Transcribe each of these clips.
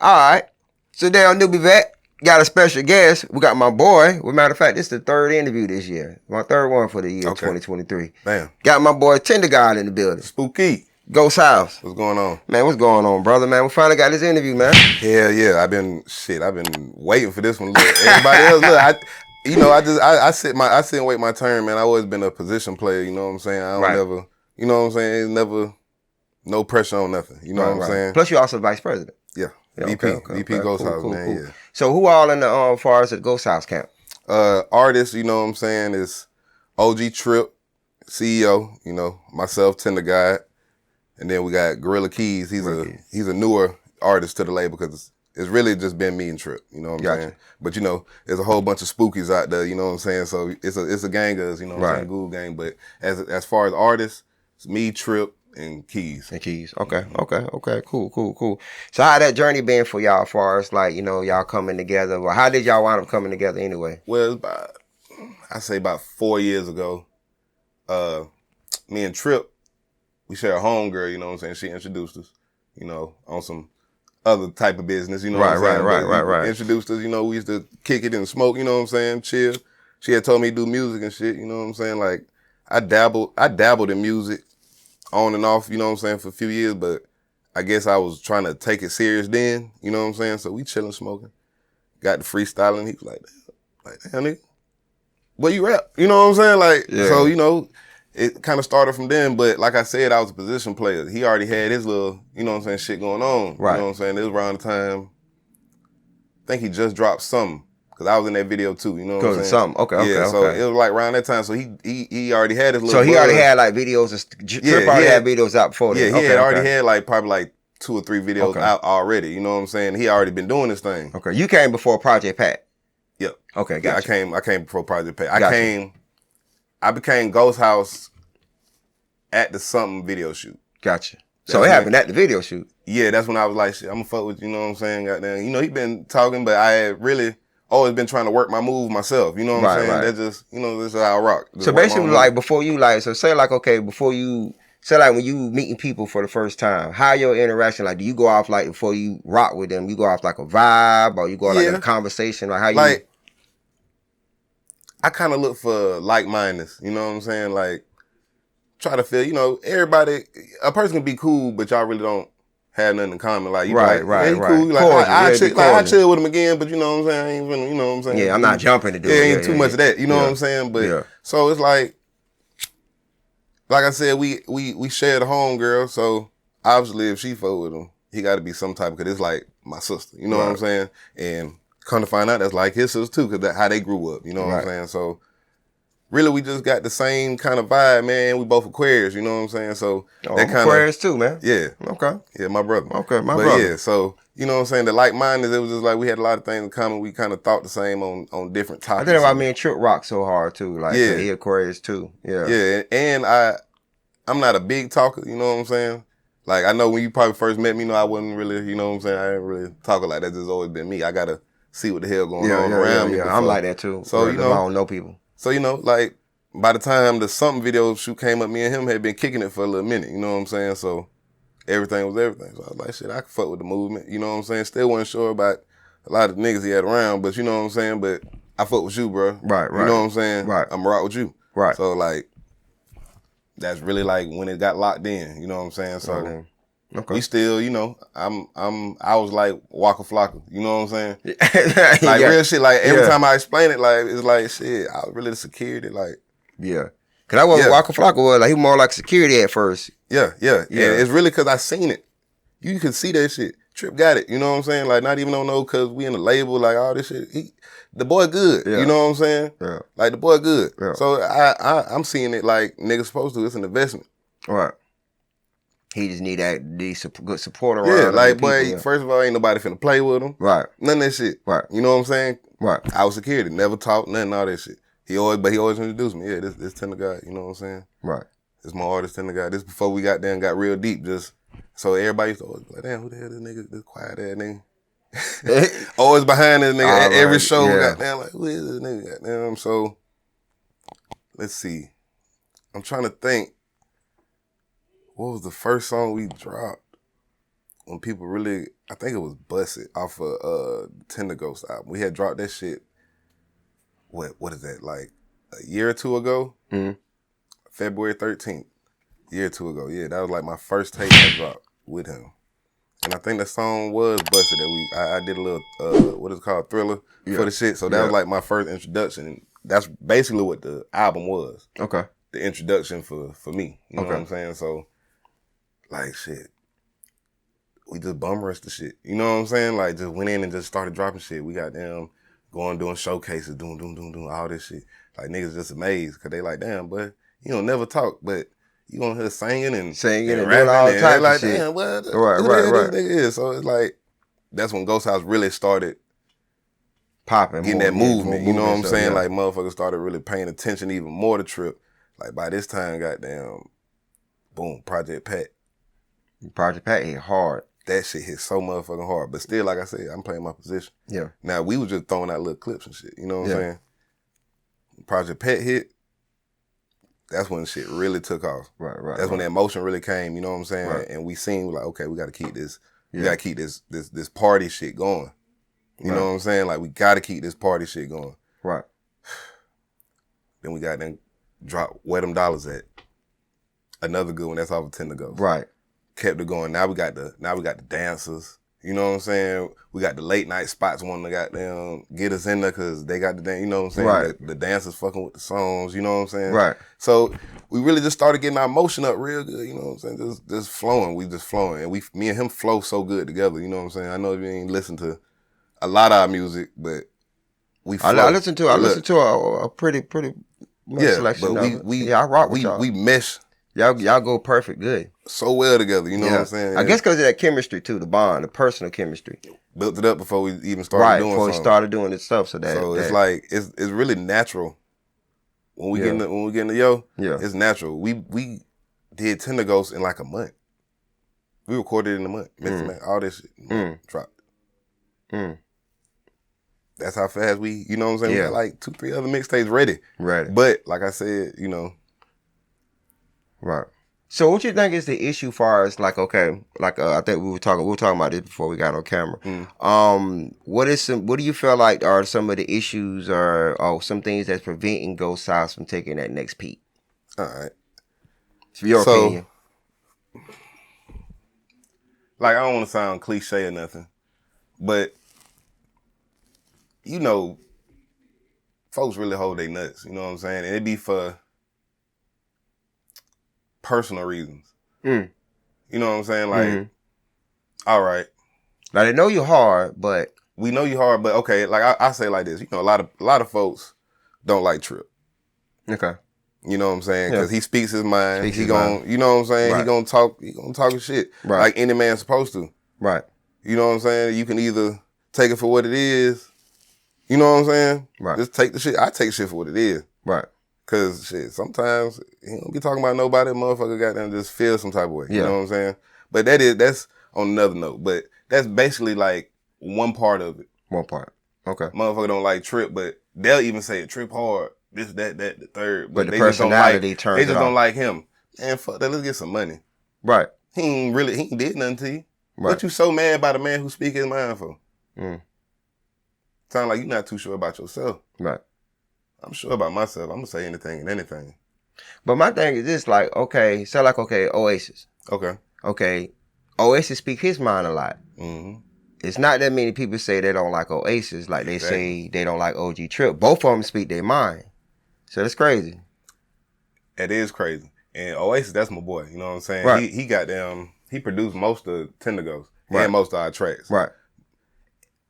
All right. So today on NewbieVet, got a special guest. We got my boy. Well, matter of fact, this is the third interview this year. My third one for the year 2023. Damn. Got my boy TndrGawd in the building. Spooky. GhostHouse. What's going on? Man, what's going on, brother? Man, we finally got this interview, man. Hell yeah. I've been waiting for this one. Look, everybody else, look, I sit and wait my turn, man. I always been a position player, you know what I'm saying? I don't never, you know what I'm saying? It's never, no pressure on nothing. You know what I'm saying? Plus, you're also vice president. Yeah. VP GhostHouse, cool, man, yeah. So who all in the far as the GhostHouse camp? Artists, you know what I'm saying, is OGTripp, CEO, you know, myself, TndrGawd, and then we got Gorilla Keys. He's a newer artist to the label because it's really just been me and Trip, you know what I'm saying? But you know, there's a whole bunch of spookies out there, you know what I'm saying? So it's a gang of us, you know what I'm saying, Google gang. But as far as artists, it's me, Trip, and Keys. Okay. Cool. So how that journey been for y'all as far as like, you know, y'all coming together? Well, how did y'all wind up coming together anyway? Well, I say about 4 years ago, me and Trip, we share a homegirl, you know what I'm saying? She introduced us, you know, on some other type of business, you know what I'm saying? Right. Introduced us, you know, we used to kick it and smoke, you know what I'm saying? Chill. She had told me to do music and shit, you know what I'm saying? Like, I dabbled in music on and off, you know what I'm saying, for a few years, but I guess I was trying to take it serious then, you know what I'm saying? So we chilling, smoking, got the freestyling. He was like, damn, nigga, well, you rap, you know what I'm saying? Like, so, you know, it kind of started from then, but like I said, I was a position player. He already had his little, you know what I'm saying, shit going on. Right. You know what I'm saying? It was around the time, I think he just dropped something, because I was in that video too, you know what I'm saying? Something, okay. So it was like around that time, so he already had his little So he already had like videos, Trip already had videos out before that. Yeah, he had already had like probably like 2 or 3 videos out already, you know what I'm saying? He already been doing this thing. Okay, you came before Project Pat. Yep. Okay, gotcha. Yeah, I came before Project Pat. I became GhostHouse at the something video shoot. Gotcha. So it happened at the video shoot. Yeah, that's when I was like, shit, I'm gonna fuck with you, know what I'm saying? Goddamn. You know, he been talking, but I had really always been trying to work my move myself. You know what I'm saying? Right. That's just, you know, this is how I rock. Just so basically, like, before you, like, so say, like, okay, before you, say, like, when you meeting people for the first time, how your interaction, like, do you go off, like, before you rock with them, you go off, like, a vibe, or you go off, like, a conversation? Like, how you... Like, I kind of look for like-mindedness, you know what I'm saying? Like, try to feel, you know, everybody, a person can be cool, but y'all really don't have nothing in common. Like, you right. Cool. You like, I chill with him again, but you know what I'm saying? I ain't even, you know what I'm saying? Yeah, I'm not jumping to do it. Ain't too much of that, you know what I'm saying? But so it's like I said, we shared a home girl, so obviously if she fuck with him, he got to be some type, because it's like my sister, you know what I'm saying? And come to find out, that's like his sister too, because that's how they grew up, you know what I'm saying? So really, we just got the same kind of vibe, man. We both Aquarius, you know what I'm saying? So that kind of Aquarius too, man. Yeah. Okay. Yeah, my brother. Okay, my brother. Yeah, so you know what I'm saying? The like-minded, it was just like we had a lot of things in common. We kind of thought the same on different topics. I think about me and Trip rock so hard too. Like, he Aquarius too. Yeah. Yeah, and I'm not a big talker, you know what I'm saying? Like, I know when you probably first met me, you know, I wasn't really, you know what I'm saying? I didn't really talk like that. That's just always been me. I gotta see what the hell going on around me. Yeah, I'm like that too. So, you know, I don't know people. So, you know, like, by the time the something video shoot came up, me and him had been kicking it for a little minute, you know what I'm saying? So everything was everything. So I was like, shit, I can fuck with the movement, you know what I'm saying? Still wasn't sure about a lot of the niggas he had around, but you know what I'm saying? But I fuck with you, bro. Right. You know what I'm saying? Right. I'm rock with you. Right. So like, that's really like when it got locked in, you know what I'm saying? So we still, you know, I was like Waka Flocka, you know what I'm saying? Like real shit, like every time I explain it, like, it's like, shit, I was really the security, like. Yeah. Cause I wasn't Waka Flocka was, like, he more like security at first. Yeah. And it's really cause I seen it. You can see that shit. Trip got it, you know what I'm saying? Like, not even on no, cause we in the label, like all this shit. The boy good, you know what I'm saying? Yeah. Like, the boy good. Yeah. So I'm seeing it like niggas supposed to. It's an investment. Right. He just need that good support around. Yeah, like, boy, first of all, ain't nobody finna play with him. Right. None of that shit. Right. You know what I'm saying? Right. I was security, never talked, nothing, all that shit. He always introduced me. Yeah, this TndrGawd, you know what I'm saying? Right. This my artist, TndrGawd. This before we got real deep, just so everybody used to always be like, damn, who the hell this nigga, this quiet ass nigga? Always behind this nigga at every show, goddamn, like, who is this nigga? Goddamn. So let's see. I'm trying to think. What was the first song we dropped? when people really, I think it was Busted off of TndrGawd album. We had dropped that shit, what is that, like a year or two ago? Mm-hmm. February 13th, a year or two ago. Yeah, that was like my first tape I dropped with him. And I think the song was Busted that I did a little, what is it called, Thriller for the shit. So that was like my first introduction. And that's basically what the album was. Okay. The introduction for me. You know what I'm saying? So, like, shit. We just bum rushed the shit. You know what I'm saying? Like, just went in and just started dropping shit. We got them going, doing showcases, doing all this shit. Like, niggas just amazed because they like, damn, but you don't never talk, but you gonna hear singing and doing all types of shit. Damn, what? Right. This nigga is. So it's like, that's when GhostHouse really started popping, getting that movement. You know what I'm saying? Like, motherfuckers started really paying attention even more to Trip. Like, by this time, goddamn, boom, Project Pat. Project Pat hit hard. That shit hit so motherfucking hard. But still, like I said, I'm playing my position. Yeah. Now, we was just throwing out little clips and shit. You know what I'm saying? Project Pat hit, that's when shit really took off. Right. That's when that emotion really came, you know what I'm saying? Right. And we seen, like, okay, we got to keep this, we got to keep this party shit going. You know what I'm saying? Like, we got to keep this party shit going. Right. Then we got them drop Where Them Dollars At. Another good one, that's off of TndrGawd. Right. Kept it going. Now we got the dancers. You know what I'm saying? We got the late night spots wanting to goddamn get us in there because they got the dance. You know what I'm saying? Right. The dancers fucking with the songs. You know what I'm saying? Right. So we really just started getting our emotion up real good. You know what I'm saying? Just flowing. We just flowing, and me and him flow so good together. You know what I'm saying? I know you ain't listen to a lot of our music, but we flow. I listen to a pretty selection. But I rock with y'all. We mesh. Y'all go perfect good. So well together, you know what I'm saying? I guess because of that chemistry too, the bond, the personal chemistry. Built it up before we even started doing something. Right, before we started doing this stuff. So it's like, it's really natural. When we get in the it's natural. We did TndrGawd in like a month. We recorded it in a month. All this shit dropped. That's how fast we, you know what I'm saying? We got like 2-3 other mixtapes ready. Right. But like I said, you know. Right. So what you think is the issue far as like, okay, like I think we were talking about this before we got on camera. What do you feel like are some of the issues or some things that's preventing GhostHouse from taking that next peak? All right. It's your opinion. Like, I don't want to sound cliche or nothing, but you know, folks really hold their nuts, you know what I'm saying? And it be for personal reasons. You know what I'm saying? Like, all right. Now they know you're hard, but we know you're hard, but okay, like I say like this, you know, a lot of folks don't like Trip. Okay. You know what I'm saying? Because he speaks his mind. You know what I'm saying? Right. He gonna talk his shit. Right. Like any man's supposed to. Right. You know what I'm saying? You can either take it for what it is. You know what I'm saying? Right. Just take the shit. I take shit for what it is. Right. Cause shit, sometimes he don't be talking about nobody, motherfucker got them just feel some type of way. You know what I'm saying? But that's on another note. But that's basically like one part of it. One part. Okay. Motherfucker don't like Trip, but they'll even say Trip hard, this, that, the third. But the personality turns it off. They just don't like him. Man, fuck that, let's get some money. Right. He ain't did nothing to you. Right. What you so mad about a man who speak his mind for? Sound like you're not too sure about yourself. Right. I'm sure about myself. I'm gonna say anything and anything. But my thing is this, like, okay, Oasis. Okay. Oasis speak his mind a lot. It's not that many people say they don't like Oasis, like they say they don't like OGTripp. Both of them speak their mind. So that's crazy. It is crazy. And Oasis, that's my boy. You know what I'm saying? Right. He produced most of TndrGawd and most of our tracks. Right.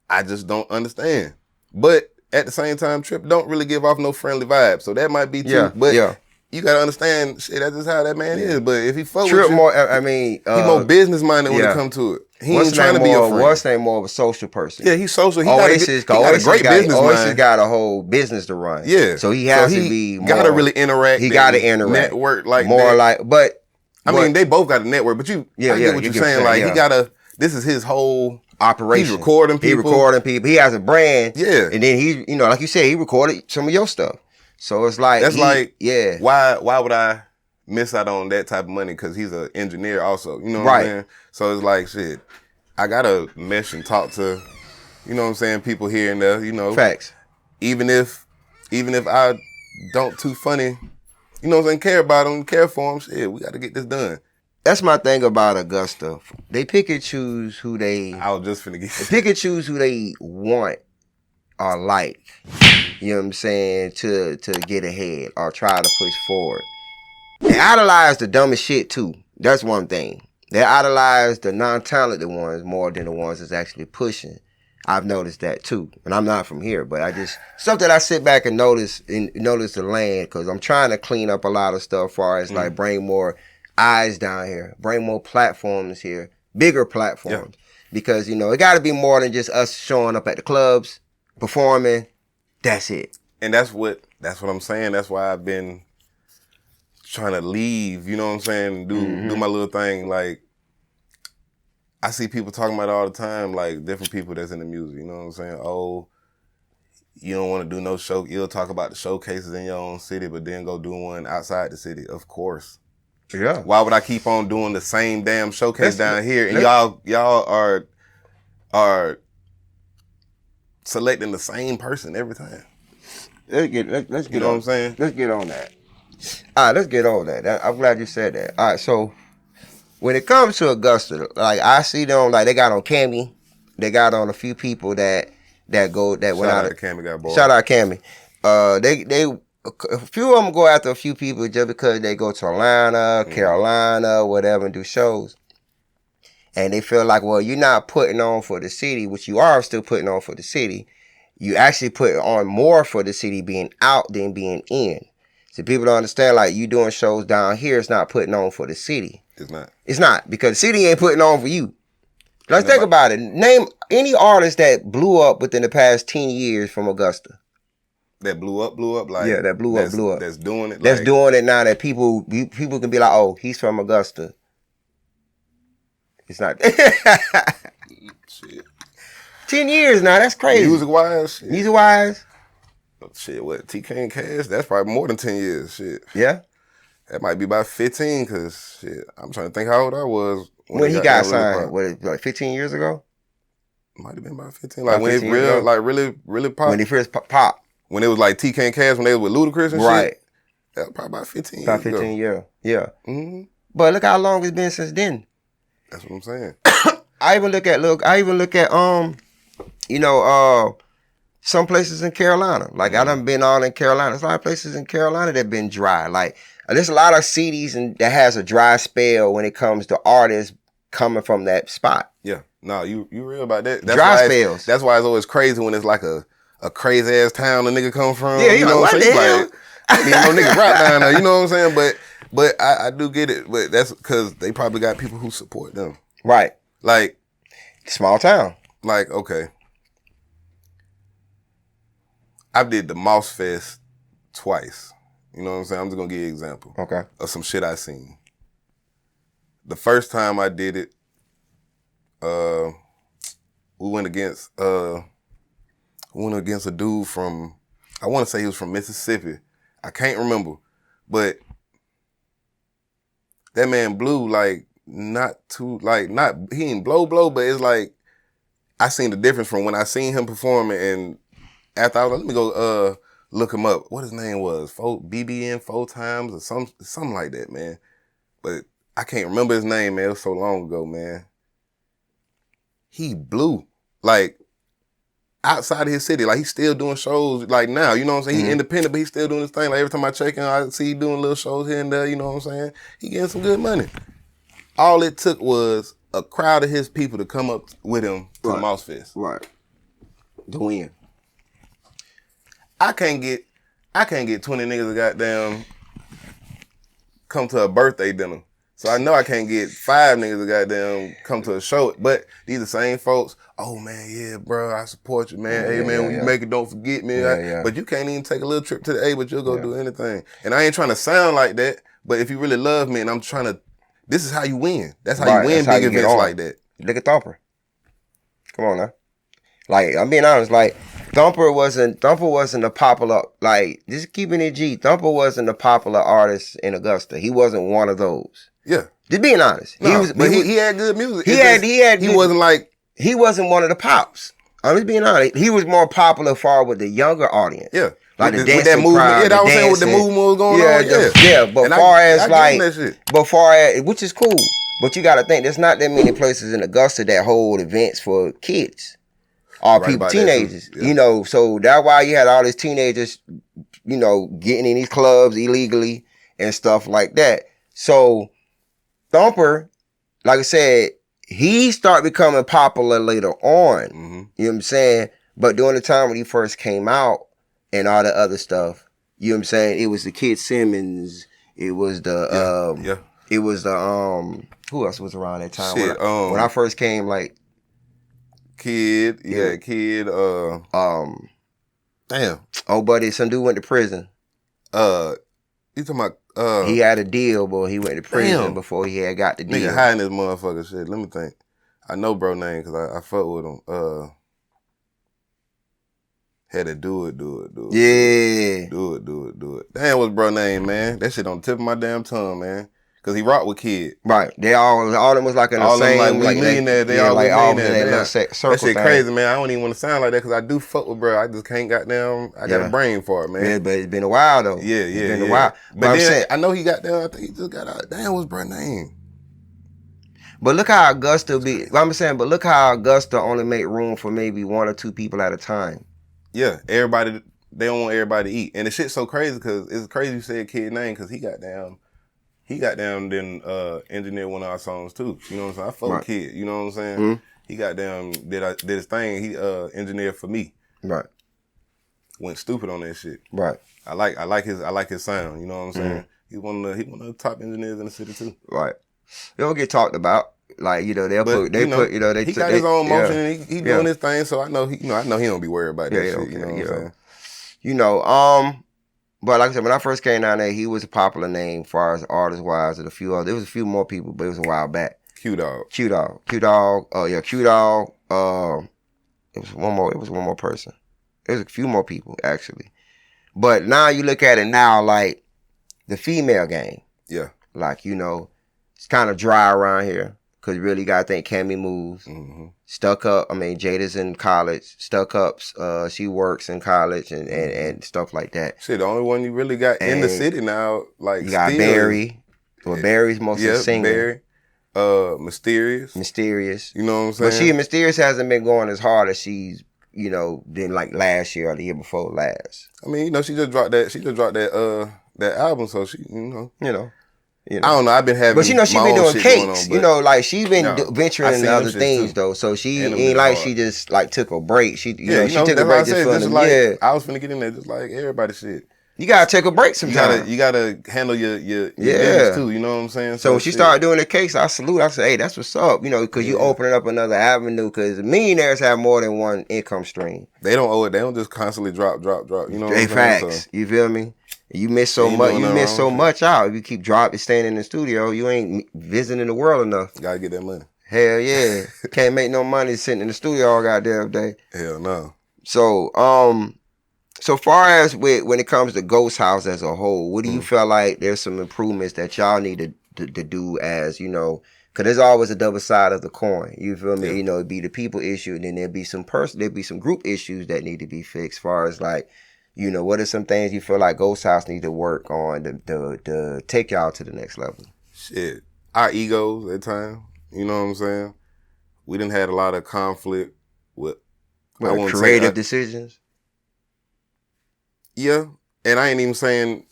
I just don't understand. But at the same time, Trip don't really give off no friendly vibes. So that might be too. But you gotta understand, shit, that's just how that man is. But if he fuck Trip with you, more, I mean, he more business minded when it come to it. He ain't trying to be a friend. What's name more of a social person? Yeah, he's social. He got a great business mind. Oasis got a whole business to run. Yeah, so he has to be. Gotta really interact. He gotta interact. Network like more that. Like, but I mean, they both got a network. But I get what you're saying. Like he gotta. This is his whole operation. He's recording people. He has a brand. Yeah. And then he, you know, like you said, he recorded some of your stuff. So it's like, why would I miss out on that type of money? Cause he's an engineer also, you know what I'm saying? So it's like, shit, I gotta mesh and talk to, you know what I'm saying, people here and there, you know. Facts. Even if I don't too funny, you know what I'm saying, care about them, care for them, shit, we gotta get this done. That's my thing about Augusta. They pick and choose who they... I was just finna get... They pick and choose who they want or like, you know what I'm saying, to get ahead or try to push forward. They idolize the dumbest shit too. That's one thing. They idolize the non-talented ones more than the ones that's actually pushing. I've noticed that too. And I'm not from here, but something I sit back and notice the land, because I'm trying to clean up a lot of stuff as far as like bring more eyes down here, bring more platforms here, bigger platforms. Yeah. Because, you know, it got to be more than just us showing up at the clubs, performing. That's it. And that's what I'm saying. That's why I've been trying to leave, you know what I'm saying, do my little thing. Like, I see people talking about it all the time, like different people that's in the music, you know what I'm saying? Oh, you don't want to do no show. You'll talk about the showcases in your own city, but then go do one outside the city. Of course. Yeah. Why would I keep on doing the same damn showcase down here? And y'all are selecting the same person every time. Let's get you know what I'm saying? Let's get on that. All right, let's get on that. I'm glad you said that. All right, so when it comes to Augusta, like I see them, like they got on Cammy, they got on a few people that went out. Shout out to Cammy, got bored. Shout out Cammy. A few of them go after a few people just because they go to Atlanta, Carolina, whatever, and do shows. And they feel like, well, you're not putting on for the city, which you are still putting on for the city. You actually put on more for the city being out than being in. So people don't understand, like, you doing shows down here, it's not putting on for the city. It's not. It's not, because the city ain't putting on for you. Let's think about it. Name any artist that blew up within the past 10 years from Augusta. That blew up, like... Yeah, that blew up. That's doing it. That's doing it now that people can be like, oh, he's from Augusta. It's not... Shit. 10 years now, that's crazy. Music-wise, shit. Music-wise? Shit, what, TK and Cash? That's probably more than 10 years, shit. Yeah? That might be about 15, because, shit, I'm trying to think how old I was. When he got signed, like 15 years ago? Might have been about 15. Like, when it really popped. When he first popped. When it was like TK and Cash, when they was with Ludacris and shit. That was probably about 15 years ago. About 15 years, yeah. Mm-hmm. But look how long it's been since then. That's what I'm saying. I even look at some places in Carolina. Like, I done been all in Carolina. There's a lot of places in Carolina that been dry. Like, there's a lot of cities that has a dry spell when it comes to artists coming from that spot. Yeah. No, you real about that. Dry spells. That's why it's always crazy when it's like a crazy ass town a nigga come from. Yeah, you know what I'm saying? Like, I mean, no niggas rock down there, you know what I'm saying? But I do get it. But that's because they probably got people who support them. Right. Like, small town. Like, okay. I did the Moss Fest twice. You know what I'm saying? I'm just going to give you an example. Okay. Of some shit I seen. The first time I did it, we went against a dude from, I want to say he was from Mississippi. I can't remember. But that man blew like, he ain't blow, but it's like, I seen the difference from when I seen him performing and after I was like, let me go look him up. What his name was? BBN 4 times or something like that, man. But I can't remember his name, man. It was so long ago, man. He blew. Like, outside of his city. Like, he's still doing shows, like, now. You know what I'm saying? He's independent, but he's still doing his thing. Like, every time I check him, I see he doing little shows here and there. You know what I'm saying? He getting some good money. All it took was a crowd of his people to come up with him to the Mouse Fest. Right. To win. I can't get 20 niggas to goddamn come to a birthday dinner. So I know I can't get 5 niggas to goddamn come to a show. But these the same folks, oh man, yeah, bro, I support you, man. Hey man, when you make it, don't forget me. But you can't even take a little trip to the A, but you'll go do anything. And I ain't trying to sound like that, but if you really love me and I'm trying to, this is how you win. That's how you win big events like that. Look at Thumper. Come on now. Like, I'm being honest, like, Thumper wasn't a popular, like, just keeping it G. Thumper wasn't a popular artist in Augusta. He wasn't one of those. Yeah. Just being honest. No, he had good music. He wasn't like... He wasn't one of the pops. I'm just being honest. He was more popular far with the younger audience. Yeah. Like with the dancing that movement. crowd, Yeah, I was saying with the movement was going on. But which is cool. But you got to think, there's not that many places in Augusta that hold events for kids or teenagers. Yeah. You know, so that's why you had all these teenagers, you know, getting in these clubs illegally and stuff like that. So Thumper, like I said, he started becoming popular later on. Mm-hmm. You know what I'm saying? But during the time when he first came out and all the other stuff, you know what I'm saying? It was the Kid Simmons. It was the it was the who else was around that time? When I first came, like Kid. Damn. Oh, buddy, some dude went to prison. You talking about he had a deal, boy. He went to prison before he had got the deal. Nigga hiding this motherfucker shit. Let me think. I know bro name because I fuck with him. Had to do it. Yeah. Do it. Damn, what's bro name, man? That shit on the tip of my damn tongue, man. Cause he rocked with Kid. Right. They all of them was like in the all same. Like we millionaire. They all like all in that little circle. That shit crazy, man. I don't even want to sound like that because I do fuck with bro. I just can't goddamn. I got a brain for it, man. Yeah, but it's been a while though. Yeah. It's been a while. But then I know he got down. I think he just got out. Damn, what's bro name? But look how Augusta be. I'm saying, but look how Augusta only make room for maybe one or two people at a time. Yeah, everybody. They don't want everybody to eat, and the shit's so crazy because it's crazy you said Kid name because he got down. Then engineered one of our songs too. You know what I'm saying? I fuck with Kid. You know what I'm saying? Mm-hmm. He got down, did his thing. He engineered for me. Right. Went stupid on that shit. Right. I like his sound. You know what I'm saying? Mm-hmm. He's one of the top engineers in the city too. Right. They don't get talked about. Like, you know, he got his own motion and he doing his thing, so I know he don't be worried about that shit. You know what I'm saying? You know, but like I said, when I first came down there, he was a popular name as far as artist wise, and there was a few more people, but it was a while back. Q-Dog. Oh yeah, Q-Dog. It was one more person. There was a few more people actually. But now you look at it now, like the female game. Yeah. Like, you know, it's kind of dry around here. Cause you really gotta think Cammy moves. Mm-hmm. Stuck Up. I mean, Jada's in college. Stuck Up's. She works in college and stuff like that. Shit, the only one you really got in the city now, like you got Barry. Well, Barry's mostly singer. Barry. Mysterious. You know what I'm saying? But Mysterious hasn't been going as hard as she's, you know, been like last year or the year before last. I mean, you know, she just dropped that album, so she, you know. You know. I don't know. I've been having, but you know, she been doing cakes. On, you know, like she been venturing into other things too. Though. So she ain't like she just like took a break. She took a break just for the I was finna get in there just like everybody shit. You gotta take a break sometimes. You gotta handle your business too. You know what I'm saying? So when she started doing the cakes, I salute. I said, hey, that's what's up. You know, because you opening up another avenue. Because millionaires have more than one income stream. They don't owe it. They don't just constantly drop. You know what I'm saying? Facts. So, you feel me? You miss so much. You miss so much out. If you keep staying in the studio, you ain't visiting the world enough. Gotta get that money. Hell yeah. Can't make no money sitting in the studio all goddamn day. Hell no. So, so far as when it comes to GhostHouse as a whole, what do you feel like there's some improvements that y'all need to do as, you know, because there's always a double side of the coin. You feel me? Yeah. You know, it'd be the people issue, and then there'd be some group issues that need to be fixed. As far as like, you know, what are some things you feel like GhostHouse need to work on to take y'all to the next level? Shit, our egos at times. You know what I'm saying? We done had a lot of conflict with creative decisions. Yeah, and I ain't even saying.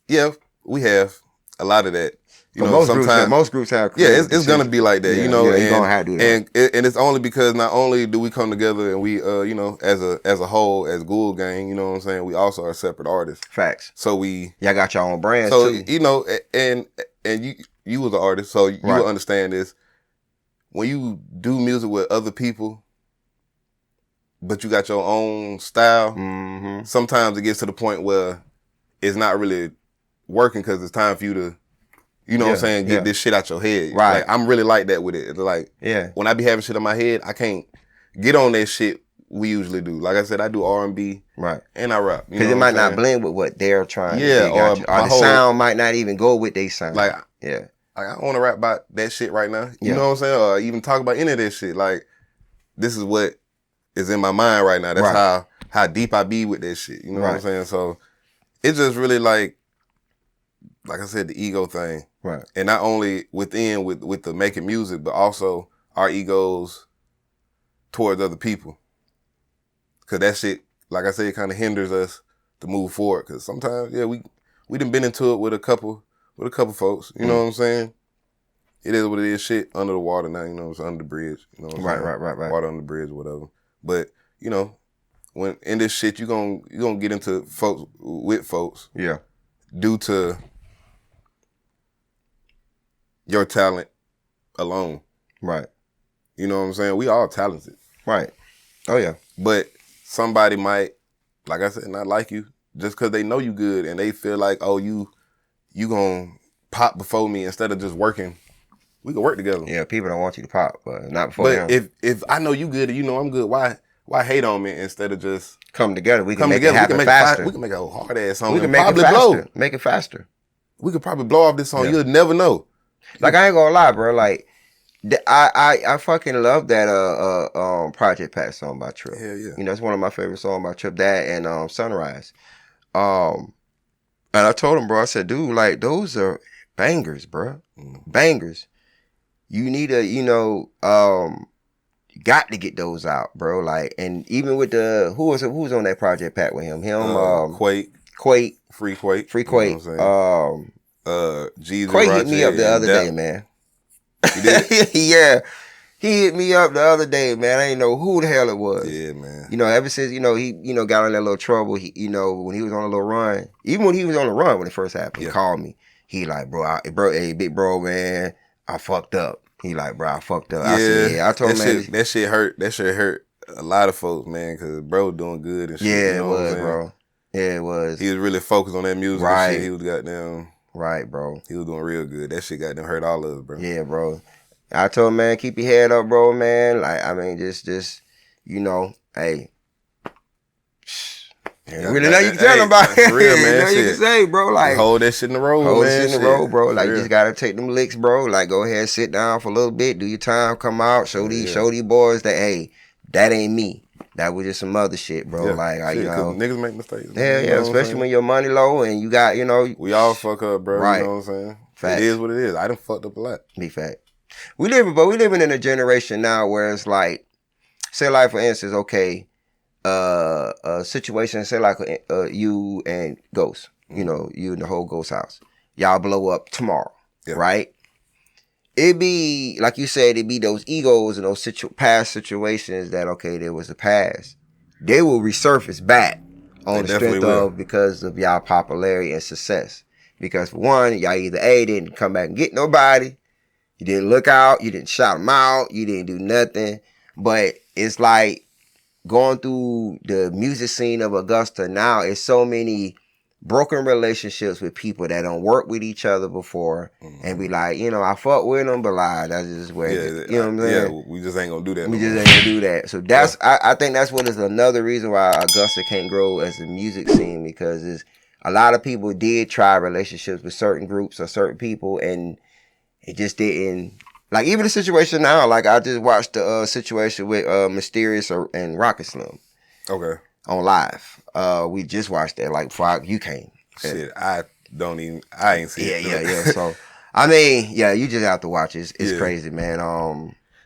Yeah, we have a lot of that. You know, sometimes most groups have. It's gonna be like that. Yeah, you know, you're gonna have to do that. And it's only because not only do we come together and we, you know, as a whole, as Ghoul Gang, you know what I'm saying, we also are separate artists. Facts. So y'all got your own brand. So too. You know, and you was an artist, so you will understand this. When you do music with other people, but you got your own style, sometimes it gets to the point where it's not really working because it's time for you to, you know what I'm saying, get this shit out your head. Right. Like, I'm really like that with it. It's like, when I be having shit in my head, I can't get on that shit we usually do. Like I said, I do R&B. Right. And I rap. Because it might not blend with what they're trying to do. Or the sound might not even go with their sound. Like, I don't want to rap about that shit right now. You Yeah. know what I'm saying? Or even talk about any of this shit. Like, this is what is in my mind right now. That's how deep I be with that shit. You know what I'm saying? So it's just really like I said, the ego thing. Right. And not only with the making music, but also our egos towards other people. Cause that shit, like I said, kind of hinders us to move forward. Cause sometimes, we done been into it with a couple folks. You know what I'm saying? It is what it is. Shit under the water now. You know, it's under the bridge. You know what I'm saying? Right. Water under the bridge, or whatever. But you know, when in this shit, you gonna get into folks. Yeah. Due to your talent alone. Right. You know what I'm saying? We all talented. Right. Oh yeah. But somebody might, like I said, not like you just because they know you good and they feel like, oh, you gonna pop before me instead of just working. We can work together. Yeah, people don't want you to pop, but not before them. But if I know you good and you know I'm good, why hate on me instead of just come together? We can make it happen faster. We can make a hard ass song. We can make it faster. Make it faster. We could probably blow off this song. You'll never know. Like, I ain't gonna lie, bro. Like, I fucking love that Project Pat song by Tripp. Hell yeah. You know, it's one of my favorite songs by Tripp. That and Sunrise. And I told him, bro, I said, dude, like, those are bangers, bro. Bangers. You need to, you got to get those out, bro. Like, and even with who was on that Project Pat with him? Quake. Free Quake. You know Jeezy Quake hit me up the other day, man. You did? Yeah. He hit me up the other day, man. I didn't know who the hell it was. Yeah, man. You know, ever since, he, got in that little trouble, he, when he was on a little run, even when he was on the run when it first happened, he called me. He like, hey, big bro, man, I fucked up. He like, bro, I fucked up. I said, yeah. I told him, man. That shit hurt. That shit hurt a lot of folks, man, because bro doing good and shit. Yeah, it was, bro. Yeah, it was. He was really focused on that music and shit. He was goddamn. Right, bro. He was doing real good. That shit goddamn hurt all of us, bro. Yeah, bro. I told him, man, keep your head up, bro, man. Like, I mean, just, hey. Really know you can tell him about it. For real, man. You can say, bro, like. Hold that shit in the road, man. Hold shit in the road, bro. Like, you just gotta take them licks, bro. Like, go ahead, sit down for a little bit, do your time, come out, show these boys that, hey, that ain't me. That was just some other shit, bro. Yeah, like, niggas make mistakes. Yeah, yeah, especially when your money low and you got, We all fuck up, bro. Right. You know what I'm saying? Fact. It is what it is. I done fucked up a lot. Be fact. We living in a generation now where it's like, say like for instance, okay, a situation, say like you and Ghost, you and the whole GhostHouse, y'all blow up tomorrow, right? It be like you said, it be those egos and those past situations that there was a past. They will resurface back on the strength of because of y'all popularity and success. Because for one, y'all either didn't come back and get nobody, you didn't look out, you didn't shout them out, you didn't do nothing. But it's like going through the music scene of Augusta now, it's so many broken relationships with people that don't work with each other before and be like, I fuck with them, but like, that's just where, you know what I'm saying? Yeah, we just ain't gonna do that. We just ain't gonna do that. So that's, I think that's what is another reason why Augusta can't grow as a music scene, because it's a lot of people did try relationships with certain groups or certain people and it just didn't. Like, even the situation now, like, I just watched the situation with Mysterious and Rocket Slim. Okay. On live. We just watched that, like, before you came. Shit, I ain't seen it. Yeah. So, I mean, you just have to watch it. It's crazy, man.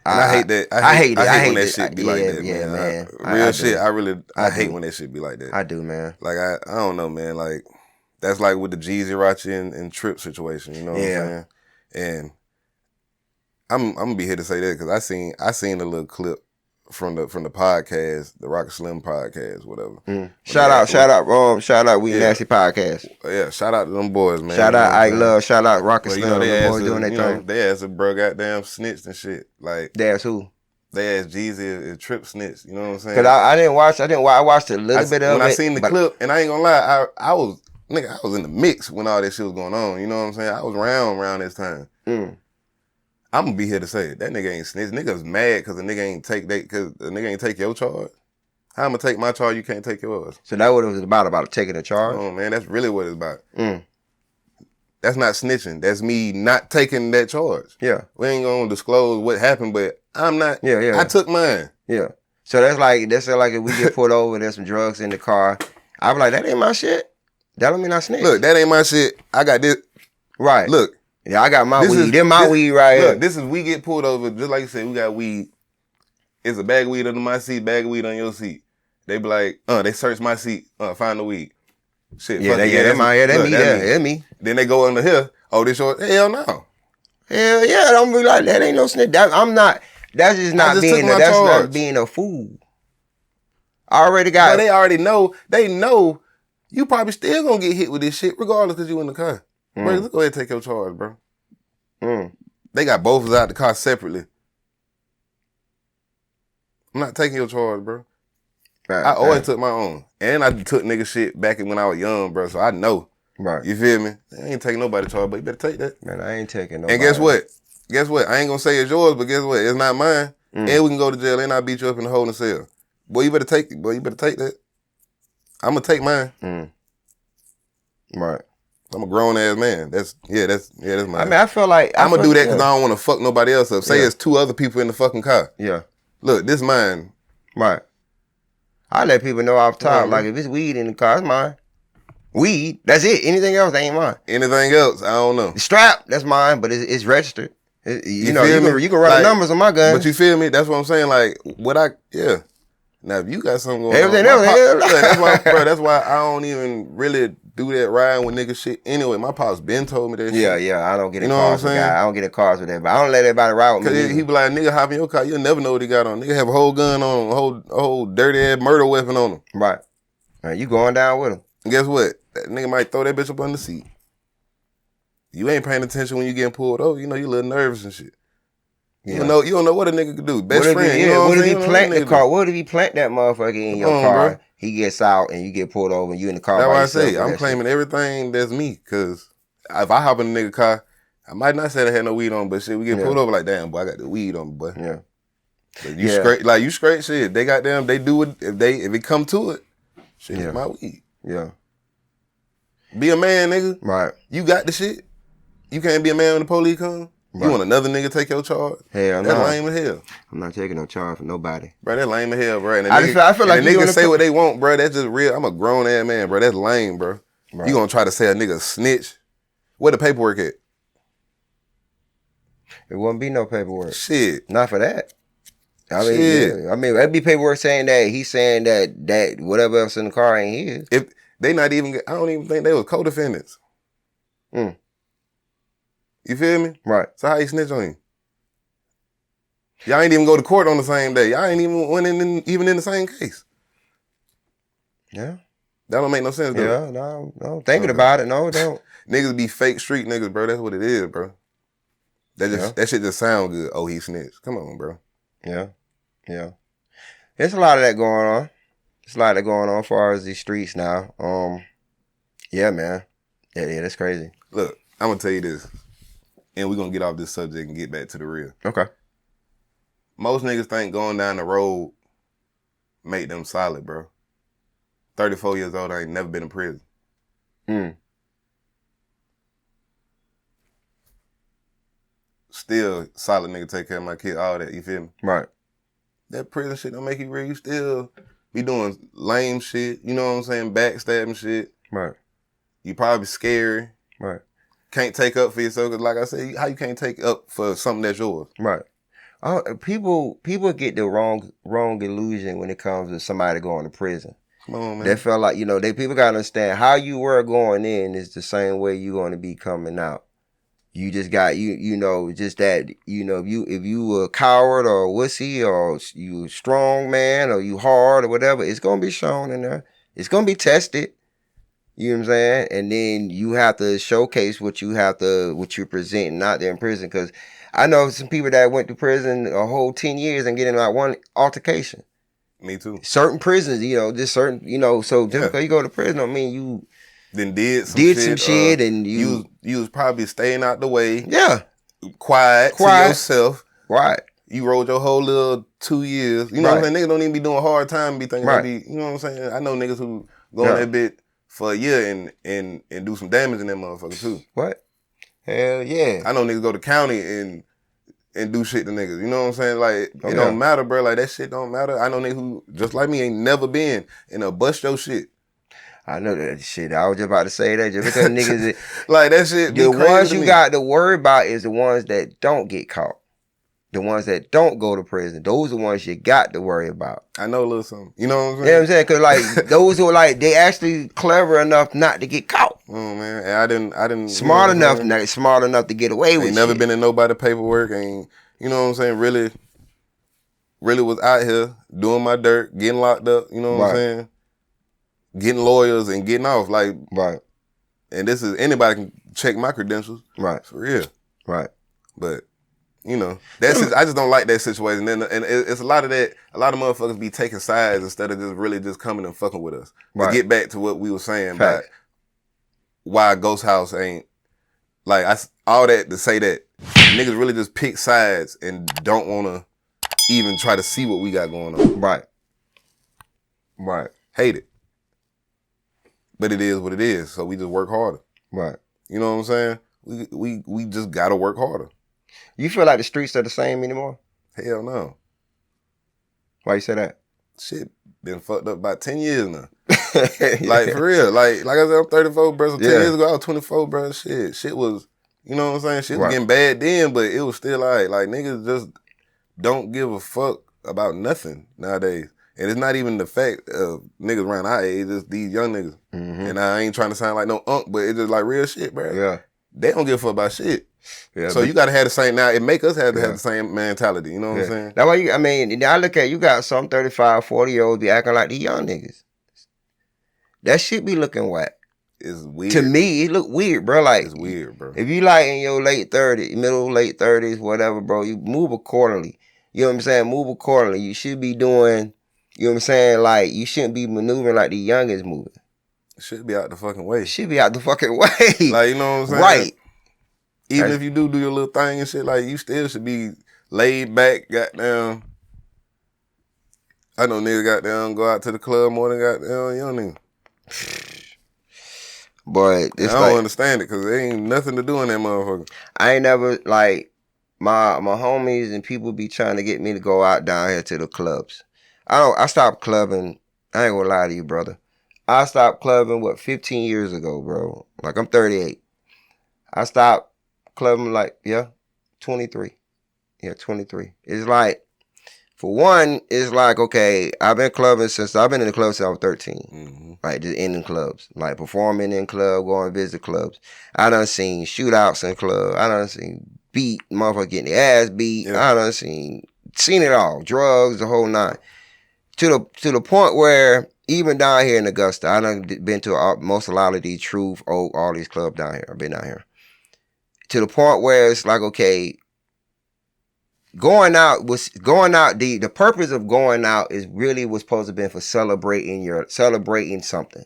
I hate that. I hate when that shit be like that, man. Man. Real shit. I hate when that shit be like that. I do, man. Like, I don't know, man. Like, that's like with the Jeezy, Rachi, and Tripp situation. You know what I'm saying? And I'm gonna be here to say that because I seen a little clip from the podcast, the Rocket Slim podcast, whatever. Shout out, We Nasty Podcast. Yeah, shout out to them boys, man. Shout out Ike Love, shout out Rocket Slim. Them boys doing their thing. They asked a bro goddamn snitched and shit. Like, they asked who? They asked Jeezy and Tripp snitched. You know what I'm saying? Cause I watched a little bit of it. When I seen the clip, and I ain't gonna lie, I was in the mix when all this shit was going on. You know what I'm saying? I was around this time. I'm gonna be here to say it. That nigga ain't snitch. Nigga's mad because the nigga ain't take your charge. How I'm gonna take my charge? You can't take yours. So that what it was about taking a charge? Oh man, that's really what it's about. That's not snitching. That's me not taking that charge. Yeah. We ain't gonna disclose what happened, but I'm not. Yeah. I took mine. Yeah. So that's like if we get pulled over, there's some drugs in the car. I was like, that ain't my shit. That don't mean I snitch. Look, that ain't my shit. I got this. Right. Look. Yeah, I got my weed. Then my weed right here. Look, this is we get pulled over, just like you said, we got weed. It's a bag of weed under my seat, bag of weed on your seat. They be like, they search my seat, find the weed. Shit, yeah, that's me. Then they go under here. Oh, this yours? Hell no. Hell yeah, don't be like that. Ain't no snitch. I'm not. That's just not being. That's not being a fool. I already got. But they already know. They know you probably still gonna get hit with this shit, regardless, cause you in the car. Bro, let's go ahead and take your charge, bro. They got both of us out the car separately. I'm not taking your charge, bro. Right, I always took my own. And I took nigga shit back when I was young, bro, so I know. Right. You feel me? I ain't taking nobody's charge, but you better take that. Man, I ain't taking nobody. And guess what? I ain't gonna say it's yours, but guess what? It's not mine. And we can go to jail and I'll beat you up in the holding cell. Boy, you better take it. Boy, you better take that. I'm gonna take mine. Right. I'm a grown ass man. That's mine. I mean, I feel like I'm gonna do that because I don't want to fuck nobody else up. Say it's 2 other people in the fucking car. Yeah. Look, this mine. Right. I let people know off top, like if it's weed in the car, it's mine. Weed, that's it. Anything else, ain't mine. Anything else, I don't know. The strap, that's mine, but it's registered. You can run the numbers on my gun. But you feel me? That's what I'm saying. Like Now if you got something going everything on, else, that's why I don't even really do that riding with nigga shit. Anyway, my pops been told me that shit. Yeah, I don't get in cars with guys. I don't get in cars with that, but I don't let everybody ride with me. Cause he be like, nigga hop in your car, you'll never know what he got on. Nigga have a whole gun on him, a whole dirty ass murder weapon on him. Right. You going down with him. And guess what? That nigga might throw that bitch up on the seat. You ain't paying attention when you getting pulled over. You know you a little nervous and shit. Yeah. You don't know what a nigga could do. Best friend. What if he plant the car? What if he plant that motherfucker in your car? Bro. He gets out and you get pulled over and you in the car. That's why I say I'm claiming everything that's me. Cause if I hop in a nigga car, I might not say I had no weed on, but shit, we get pulled over like, damn, boy, I got the weed on me, boy. Yeah. But you straight shit. They got them. They do it if it come to it. Shit, it's my weed. Yeah. Be a man, nigga. Right. You got the shit. You can't be a man when the police come. Right. You want another nigga take your charge? Hell no. That's lame as hell. I'm not taking no charge from nobody. Bro, that's lame as hell, bro. And I feel like the niggas say what they want, bro. That's just real. I'm a grown ass man, bro. That's lame, bro. Right. You gonna try to say a nigga snitch? Where the paperwork at? It wouldn't be no paperwork. Shit. Not for that. I mean, that'd be paperwork saying that he's saying that whatever else in the car ain't his. If they not even, I don't even think they was co-defendants. You feel me? Right. So how you snitch on you? Y'all ain't even go to court on the same day. Y'all ain't even went even in the same case. Yeah. That don't make no sense, though. Yeah, no. Thinking about it, no, it don't. Niggas be fake street niggas, bro. That's what it is, bro. That shit just sound good. Oh, he snitched. Come on, bro. Yeah. There's a lot of that going on. There's a lot of that going on as far as these streets now. Yeah, man. Yeah, that's crazy. Look, I'm gonna tell you this. And we're going to get off this subject and get back to the real. Okay. Most niggas think going down the road make them solid, bro. 34 years old, I ain't never been in prison. Still solid nigga, take care of my kid, all that, you feel me? Right. That prison shit don't make you real. You still be doing lame shit, you know what I'm saying? Backstabbing shit. Right. You probably scary. Right. Can't take up for yourself, because like I said, how you can't take up for something that's yours? Right. People get the wrong illusion when it comes to somebody going to prison. Come on, man. They felt like, people gotta understand how you were going in is the same way you're going to be coming out. You just got, just that, if you were a coward or a wussy or you a strong man or you hard or whatever, it's going to be shown in there. It's going to be tested. You know what I'm saying? And then you have to showcase what you're presenting out there in prison. Because I know some people that went to prison a whole 10 years and get in like one altercation. Me too. Certain prisons, just certain, so just because you go to prison don't mean you then did some shit and you was probably staying out the way. Yeah. Quiet to yourself. Right. You rode your whole little 2 years. You know what I'm saying? Niggas don't even be doing hard time and be thinking you know what I'm saying? I know niggas who go on that bit for a year and do some damage in that motherfucker too. What? Hell yeah. I know niggas go to county and do shit to niggas. You know what I'm saying? Like, it don't matter, bro. Like, that shit don't matter. I know niggas who, just like me, ain't never been in a bust your shit. I know that shit. I was just about to say that. Just because niggas... like, that shit be the crazy ones to you me. got to worry about is the ones that don't get caught. The ones that don't go to prison. Those are the ones you got to worry about. I know a little something. You know what I'm saying? You know what I'm saying? Because, like, those who are, like, they actually clever enough not to get caught. Oh, man. And I didn't... Smart enough to get away with Ain't never shit. been in nobody paperwork. Ain't... You know what I'm saying? Really was out here doing my dirt, getting locked up, you know what I'm saying? Getting lawyers and getting off. Like, and this is, anybody can check my credentials. Right. For real. Right. But, you know, I just don't like that situation. And it's a lot of that, a lot of motherfuckers be taking sides instead of just really just coming and fucking with us. To get back to what we were saying about why GhostHouse ain't, like, all that to say that niggas really just pick sides and don't want to even try to see what we got going on. Right. Right. Hate it. But it is what it is, so we just work harder. Right. You know what I'm saying? We just gotta work harder. You feel like the streets are the same anymore? Hell no. Why you say that? Shit been fucked up about 10 years now. Like, for real. Like I said, I'm 34, bro. So 10 years ago, I was 24, bro. Shit was, you know what I'm saying? Shit was getting bad then, but it was still all right. Like, niggas just don't give a fuck about nothing nowadays. And it's not even the fact of niggas around our age, it's these young niggas. Mm-hmm. And I ain't trying to sound like no unk, but it's just like real shit, bro. Yeah. They don't give a fuck about shit. Yeah, so you gotta have the same, now it make us have to have the same mentality, you know what I'm saying? That's why I look at, you got some 35, 40-year-olds be acting like the young niggas. That shit be looking whack. It's weird. To me, it look weird, bro. Like, it's weird, bro. If you like in your late 30s, late 30s, whatever, bro, you move accordingly. You know what I'm saying? Move accordingly. You should be doing, you know what I'm saying? Like, you shouldn't be maneuvering like the youngest moving. It should be out the fucking way. Should be out the fucking way. Like, you know what I'm saying? Right. Even if you do your little thing and shit, like, you still should be laid back, goddamn. I know niggas goddamn go out to the club more than goddamn young niggas. But I don't understand it because there ain't nothing to do in that motherfucker. I ain't never, like, my homies and people be trying to get me to go out down here to the clubs. I stopped clubbing. I ain't gonna lie to you, brother. I stopped clubbing, 15 years ago, bro. Like, I'm 38. I stopped clubbing, 23. Yeah, 23. It's like, for one, it's like, okay, I've been in the club since I was 13. Mm-hmm. Like, just in clubs. Like, performing in club, going to visit clubs. I done seen shootouts in clubs. I done seen motherfucker getting their ass beat. Yeah. I done seen it all. Drugs, the whole nine. To the point where, even down here in Augusta, I done been to a lot of these Truth, Oak, all these clubs down here. I've been down here. To the point where it's like, okay, the purpose of going out is really was supposed to be for celebrating something,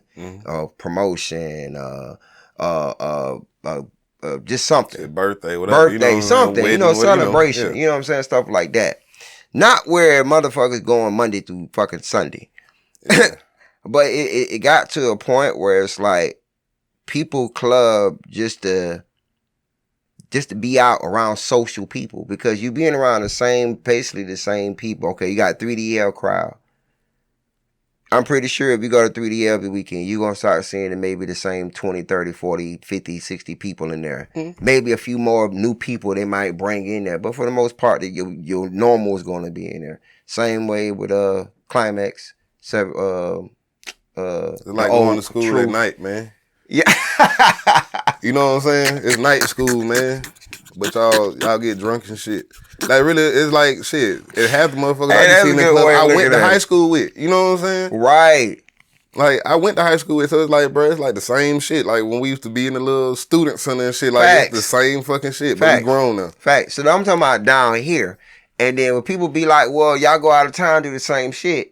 promotion, just something, birthday, whatever, something, wedding, celebration, you know what I'm saying, stuff like that. Not where motherfuckers going Monday through fucking Sunday. Yeah. But it got to a point where it's like people club just to be out around social people, because you being around basically the same people. Okay, you got 3DL crowd. I'm pretty sure if you go to 3DL every weekend, you're going to start seeing maybe the same 20, 30, 40, 50, 60 people in there. Mm-hmm. Maybe a few more new people they might bring in there. But for the most part, your normal is going to be in there. Same way with Climax. It's like going to school at night, man. Yeah. You know what I'm saying? It's night school, man. But y'all get drunk and shit. Like, really, it's like, shit. It half the motherfuckers I can see in the club I went to high school with. You know what I'm saying? Right. Like, I went to high school with, so it's like, bro, it's like the same shit. Like, when we used to be in the little student center and shit, like, Facts. It's the same fucking shit, but we grown now. Facts. So I'm talking about down here. And then when people be like, well, y'all go out of town, do the same shit.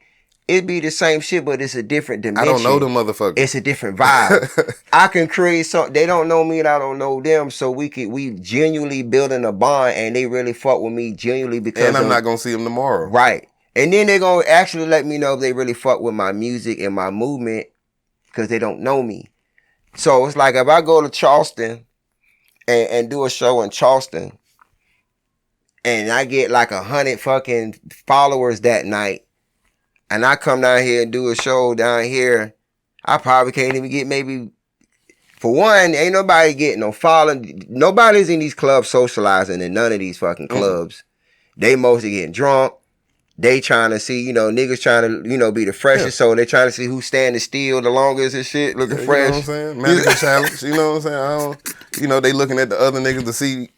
It be the same shit, but it's a different dimension. I don't know them motherfuckers. It's a different vibe. I can create something. They don't know me and I don't know them, so we genuinely building a bond, and they really fuck with me genuinely because. And I'm not gonna see them tomorrow. Right, and then they gonna actually let me know if they really fuck with my music and my movement, because they don't know me. So it's like if I go to Charleston and do a show in Charleston, and I get like 100 fucking followers that night, and I come down here and do a show down here, I probably can't even get maybe, for one, ain't nobody getting no following. Nobody's in these clubs socializing in none of these fucking clubs. They mostly getting drunk. They trying to see, niggas trying to, be the freshest. So they trying to see who's standing still the longest and shit, looking fresh. You know what I'm saying? Mannequin challenge. You know what I'm saying? They looking at the other niggas to see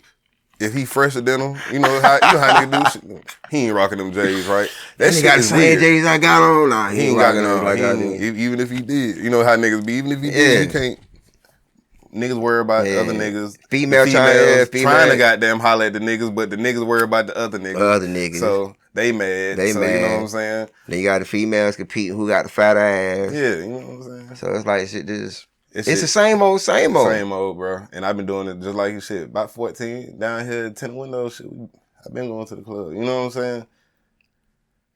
if he fresher than them. You know how niggas do shit. He ain't rocking them J's, right? That shit got the same J's I got on. Nah, he ain't rocking them like I did. Even if he did, you know how niggas be. Even if he did, he can't. Niggas worry about the other niggas. Females trying to goddamn holler at the niggas, but the niggas worry about the other niggas. So they mad. You know what I'm saying? Then you got the females competing who got the fatter ass. Yeah, you know what I'm saying? So it's like shit it's the same old. Same old, bro. And I've been doing it just like you said. About 14 down here, 10 windows. Shit, I've been going to the club. You know what I'm saying?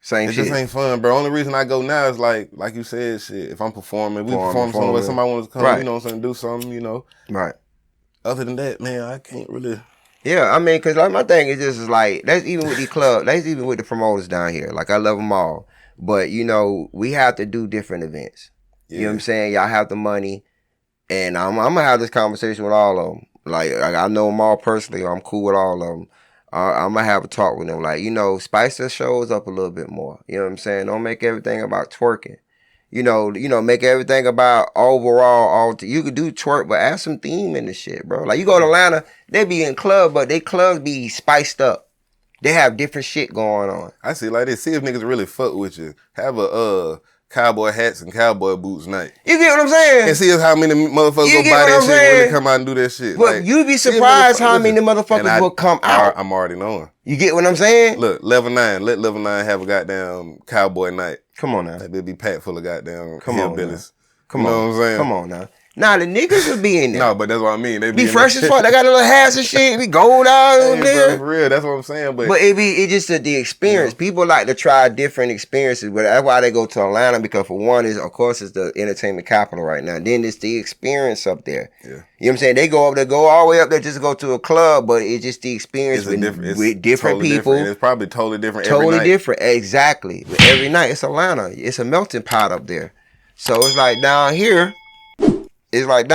Same shit. It just ain't fun, bro. Only reason I go now is like you said, shit. If I'm performing, we perform somewhere, somebody wants to come, you know what I'm saying, do something, Right. Other than that, man, I can't really. Yeah, I mean, cause like my thing is just like, that's even with these clubs, that's even with the promoters down here. Like I love them all, but we have to do different events. Yeah. You know what I'm saying? Y'all have the money, and I'm gonna have this conversation with all of them. Like I know them all personally. I'm cool with all of them. I'm gonna have a talk with them. Like, spice the shows up a little bit more. You know what I'm saying? Don't make everything about twerking. Make everything about overall. You could do twerk, but add some theme in the shit, bro. Like you go to Atlanta, they be in club, but they clubs be spiced up. They have different shit going on. I see like this. See if niggas really fuck with you. Have a cowboy hats and cowboy boots night. You get what I'm saying? And see how many motherfuckers go buy that shit and really come out and do that shit. But you'd be surprised how many motherfuckers will come out. I'm already knowing. You get what I'm saying? Look, Level 9. Let Level 9 have a goddamn cowboy night. Come on now. They'll be packed full of goddamn hillbillies. Come on. You know what I'm saying? Come on now. Nah, the niggas will be in there. No, but that's what I mean. They be fresh as fuck. They got a little hats and shit. Be gold out on there. For real, that's what I'm saying. But it just the experience. People like to try different experiences, but that's why they go to Atlanta, because for one is, of course, it's the entertainment capital right now. Then it's the experience up there. Yeah. You know what I'm saying? They go all the way up there just to go to a club, but it's just the experience with different totally people. Different. It's probably totally different Totally different. Exactly. Every night. It's Atlanta. It's a melting pot up there. So it's like down here, it's like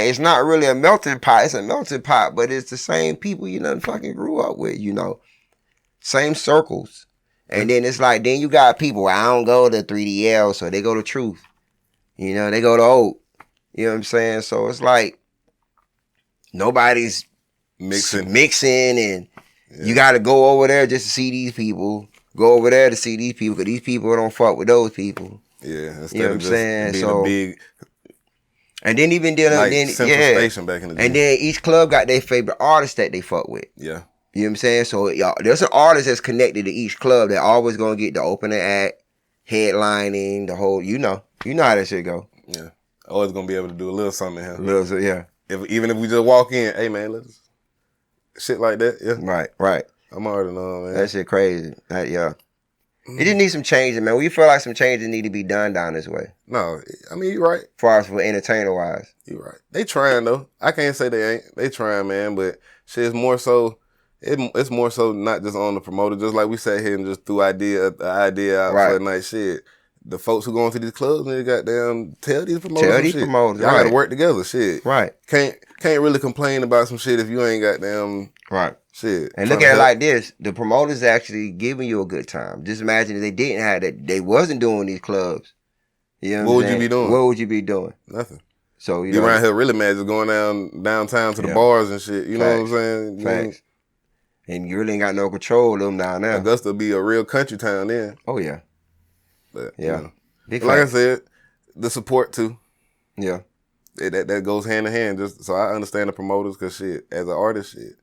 it's not really a melting pot. It's a melting pot, but it's the same people you done fucking grew up with, same circles. And then it's like, then you got people, I don't go to 3DL, so they go to Truth. They go to Oak. You know what I'm saying? So it's like nobody's mixing, and you got to go over there just to see these people. Go over there to see these people, because these people don't fuck with those people. Yeah, you know what I'm saying? Being a big. And then even Central Station back in the day. And then each club got their favorite artist that they fuck with. Yeah. You know what I'm saying? So there's an artist that's connected to each club that always gonna get the opening act, headlining, the whole, you know how that shit go. Yeah. Always gonna be able to do a little something here. Yeah. Even if we just walk in, hey man, let's shit like that. Yeah. Right. I'm already knowing, man. That shit crazy. Yeah. It just needs some changing, man. We feel like some changes need to be done down this way. No, I mean, you're right. As far as for entertainer-wise. You're right. They trying, though. I can't say they ain't. They trying, man, but shit is more so, it's more so not just on the promoter, just like we sat here and just threw the idea out for the night. Shit. The folks who go into these clubs, they goddamn tell these promoters y'all gotta work together, shit. Right. Can't really complain about some shit if you ain't goddamn... Right. Shit. And look at it like this. The promoters actually giving you a good time. Just imagine if they didn't have that. They wasn't doing these clubs. You know what would you be doing? What would you be doing? Nothing. So you around here really mad just going downtown to the bars and shit. You know what I'm saying? Facts. And you really ain't got no control of them down there. Augusta be a real country town then. Oh yeah. But yeah. Like I said, the support too. Yeah. That goes hand in hand. Just so I understand the promoters, because shit, as an artist, shit.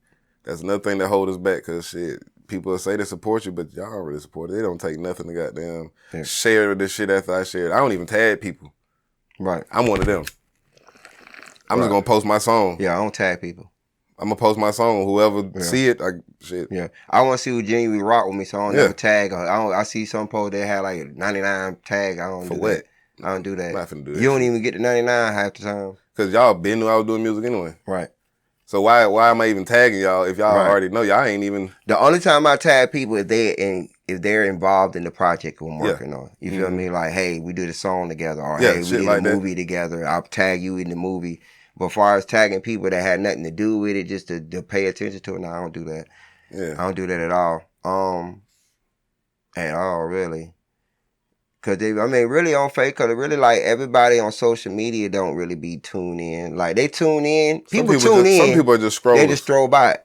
That's another thing that hold us back, because shit, people say they support you, but y'all don't really support it. They don't take nothing to goddamn share this shit after I share it. I don't even tag people. Right. I'm one of them. I'm just gonna post my song. Yeah, I don't tag people. I'm gonna post my song. Whoever see it, shit. Yeah. I want to see who genuinely rock with me, so I don't never tag. I see some post that had like 99 tag. I don't For do what? that. I don't do that. I'm not finna do that. You don't even get the 99 half the time. Because y'all been knew I was doing music anyway. Right. So why am I even tagging y'all if y'all already know? Y'all ain't even. The only time I tag people is if they're involved in the project I'm working on. You feel me? Like, hey, we did a song together, or hey, we did a movie together. I'll tag you in the movie. But as far as tagging people that had nothing to do with it, just to pay attention to it, no, I don't do that. Yeah, I don't do that at all. At all, really. Cause really on fake, cause really like everybody on social media don't really be tuned in. Like they tune in, people tune in. Some people are just scrolling. They just stroll by it.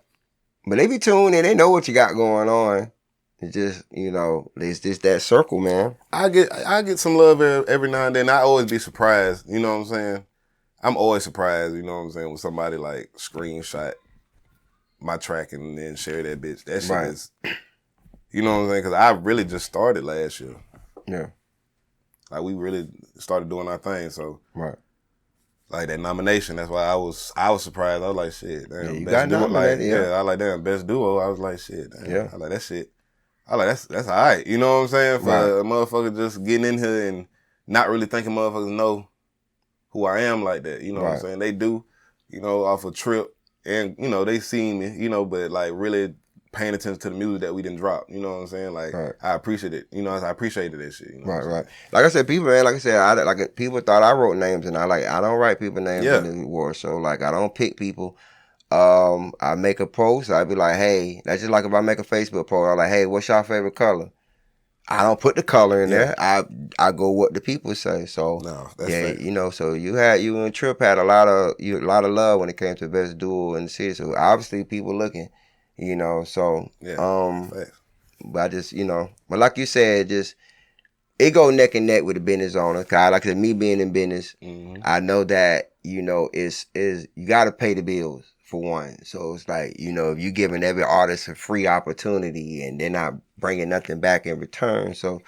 But they be tuned in, they know what you got going on. It's just, it's just that circle, man. I get some love every now and then. I always be surprised, you know what I'm saying? I'm always surprised, you know what I'm saying, when somebody like screenshot my track and then share that bitch. That shit is, you know what I'm saying? Cause I really just started last year. Yeah. Like we really started doing our thing, so like that nomination. That's why I was surprised. I was like, shit, damn, you best got duo. nominated. Like, I like damn best duo. I was like, shit, damn. Yeah. I like that shit. I like that's all right. You know what I'm saying? For a motherfucker just getting in here and not really thinking motherfuckers know who I am like that. You know what I'm saying? They do, off a trip, and they seen me, but like really paying attention to the music that we didn't drop. You know what I'm saying? Like I appreciate it. I appreciated that shit. Right. Like I said, people, man. Like I said, people thought I wrote names, and I don't write people names in the award show. Like I don't pick people. I make a post. I'd be like, hey, that's just like if I make a Facebook post. I'm like, hey, what's your favorite color? I don't put the color in there. I go what the people say. So that's fair. So you and Tripp had a lot of love when it came to best duo in the city. So obviously people looking. So, but I just, but like you said, just, it go neck and neck with the business owner. Cause like I said, me being in business, I know that, is you got to pay the bills for one. So it's like, if you giving every artist a free opportunity and they're not bringing nothing back in return. So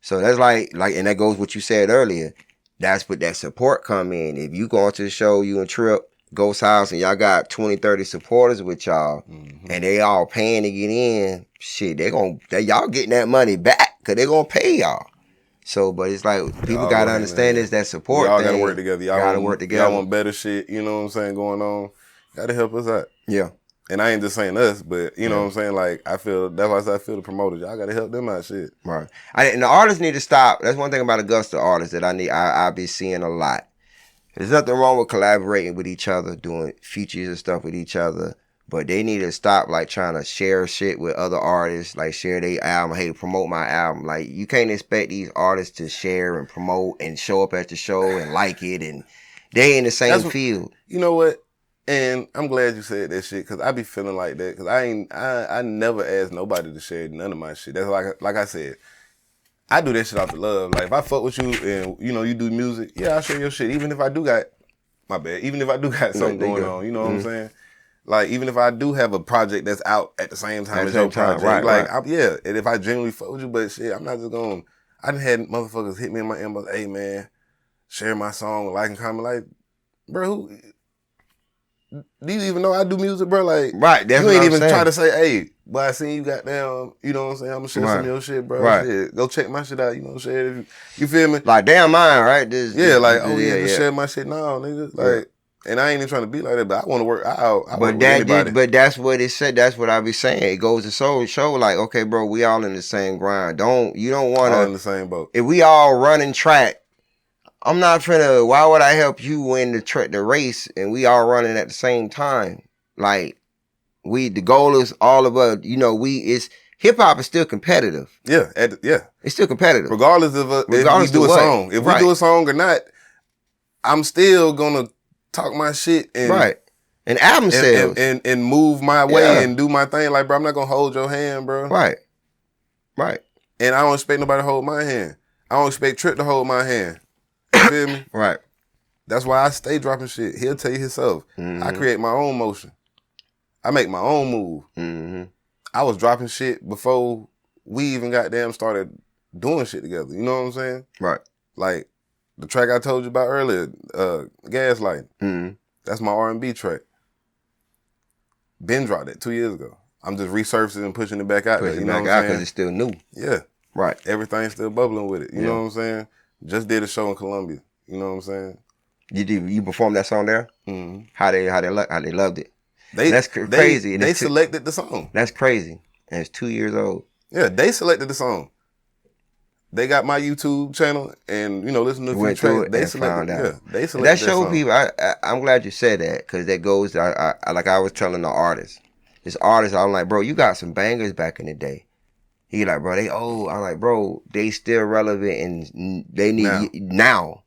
that's like, and that goes what you said earlier. That's what that support come in. If you go to the show, you and Tripp, GhostHouse, and y'all got 20, 30 supporters with y'all, and they all paying to get in, shit, y'all getting that money back, because they going to pay y'all. So, but it's like, people got to understand is that support y'all thing. Y'all got to work together. Y'all got to work together. Y'all want better shit, you know what I'm saying, going on. Got to help us out. Yeah. And I ain't just saying us, but you know what I'm saying? Like, that's why I feel the promoters. Y'all got to help them out, shit. Right. And the artists need to stop. That's one thing about Augusta artists that I be seeing a lot. There's nothing wrong with collaborating with each other, doing features and stuff with each other, but they need to stop like trying to share shit with other artists, like share their album, hey, promote my album. Like you can't expect these artists to share and promote and show up at the show and like it, and they in the same field. You know what? And I'm glad you said that shit, because I be feeling like that, because I never asked nobody to share none of my shit. That's like I said. I do that shit off the love. Like, if I fuck with you and, you do music, yeah, I'll share your shit. Even if I do got, my bad, even if I do got something going on, you know what I'm saying? Like, even if I do have a project that's out at the same time as your project. Right. And if I genuinely fuck with you, but shit, I'm not just going, I done had motherfuckers hit me in my inbox, hey, man, share my song, like and comment. Like, bro, do you even know I do music, bro? Like, that's you ain't even try to say, hey, but I seen you got down, you know what I'm saying? I'm gonna share some of your shit, bro. Right. Shit. Go check my shit out, share it. You feel me? Like, damn mine, right? Just share my shit now, nigga. Like, and I ain't even trying to be like that, but I want to work out. But that's what it said. That's what I be saying. It goes to show like, okay, bro, we all in the same grind. You don't want to. All in the same boat. If we all running track, I'm not finna, why would I help you win the race and we all running at the same time? Like, the goal is all of us, hip hop is still competitive. Yeah. It's still competitive. Regardless of if we do a song. If we do a song or not, I'm still gonna talk my shit and and album sales and move my way and do my thing. Like, bro, I'm not gonna hold your hand, bro. Right. And I don't expect nobody to hold my hand. I don't expect Tripp to hold my hand. You feel me? Right. That's why I stay dropping shit. He'll tell you himself. I create my own motion. I make my own move. I was dropping shit before we even goddamn started doing shit together. You know what I'm saying? Right. Like the track I told you about earlier, Gaslight. That's my R&B track. Ben dropped that 2 years ago. I'm just resurfacing and pushing it back out there. You know what I'm saying? Because it's still new. Yeah. Right. Everything's still bubbling with it. You know what I'm saying? Just did a show in Columbia. You know what I'm saying? You performed that song there? How they loved it? That's crazy. They selected the song. That's crazy. And it's 2 years old. Yeah, they selected the song. They got my YouTube channel and, listen to a few tracks. They selected, they selected that show people, I'm glad you said that because that goes, like I was telling the artist. This artist, I'm like, bro, you got some bangers back in the day. He like, bro, they old. I'm like, bro, they still relevant and they need now.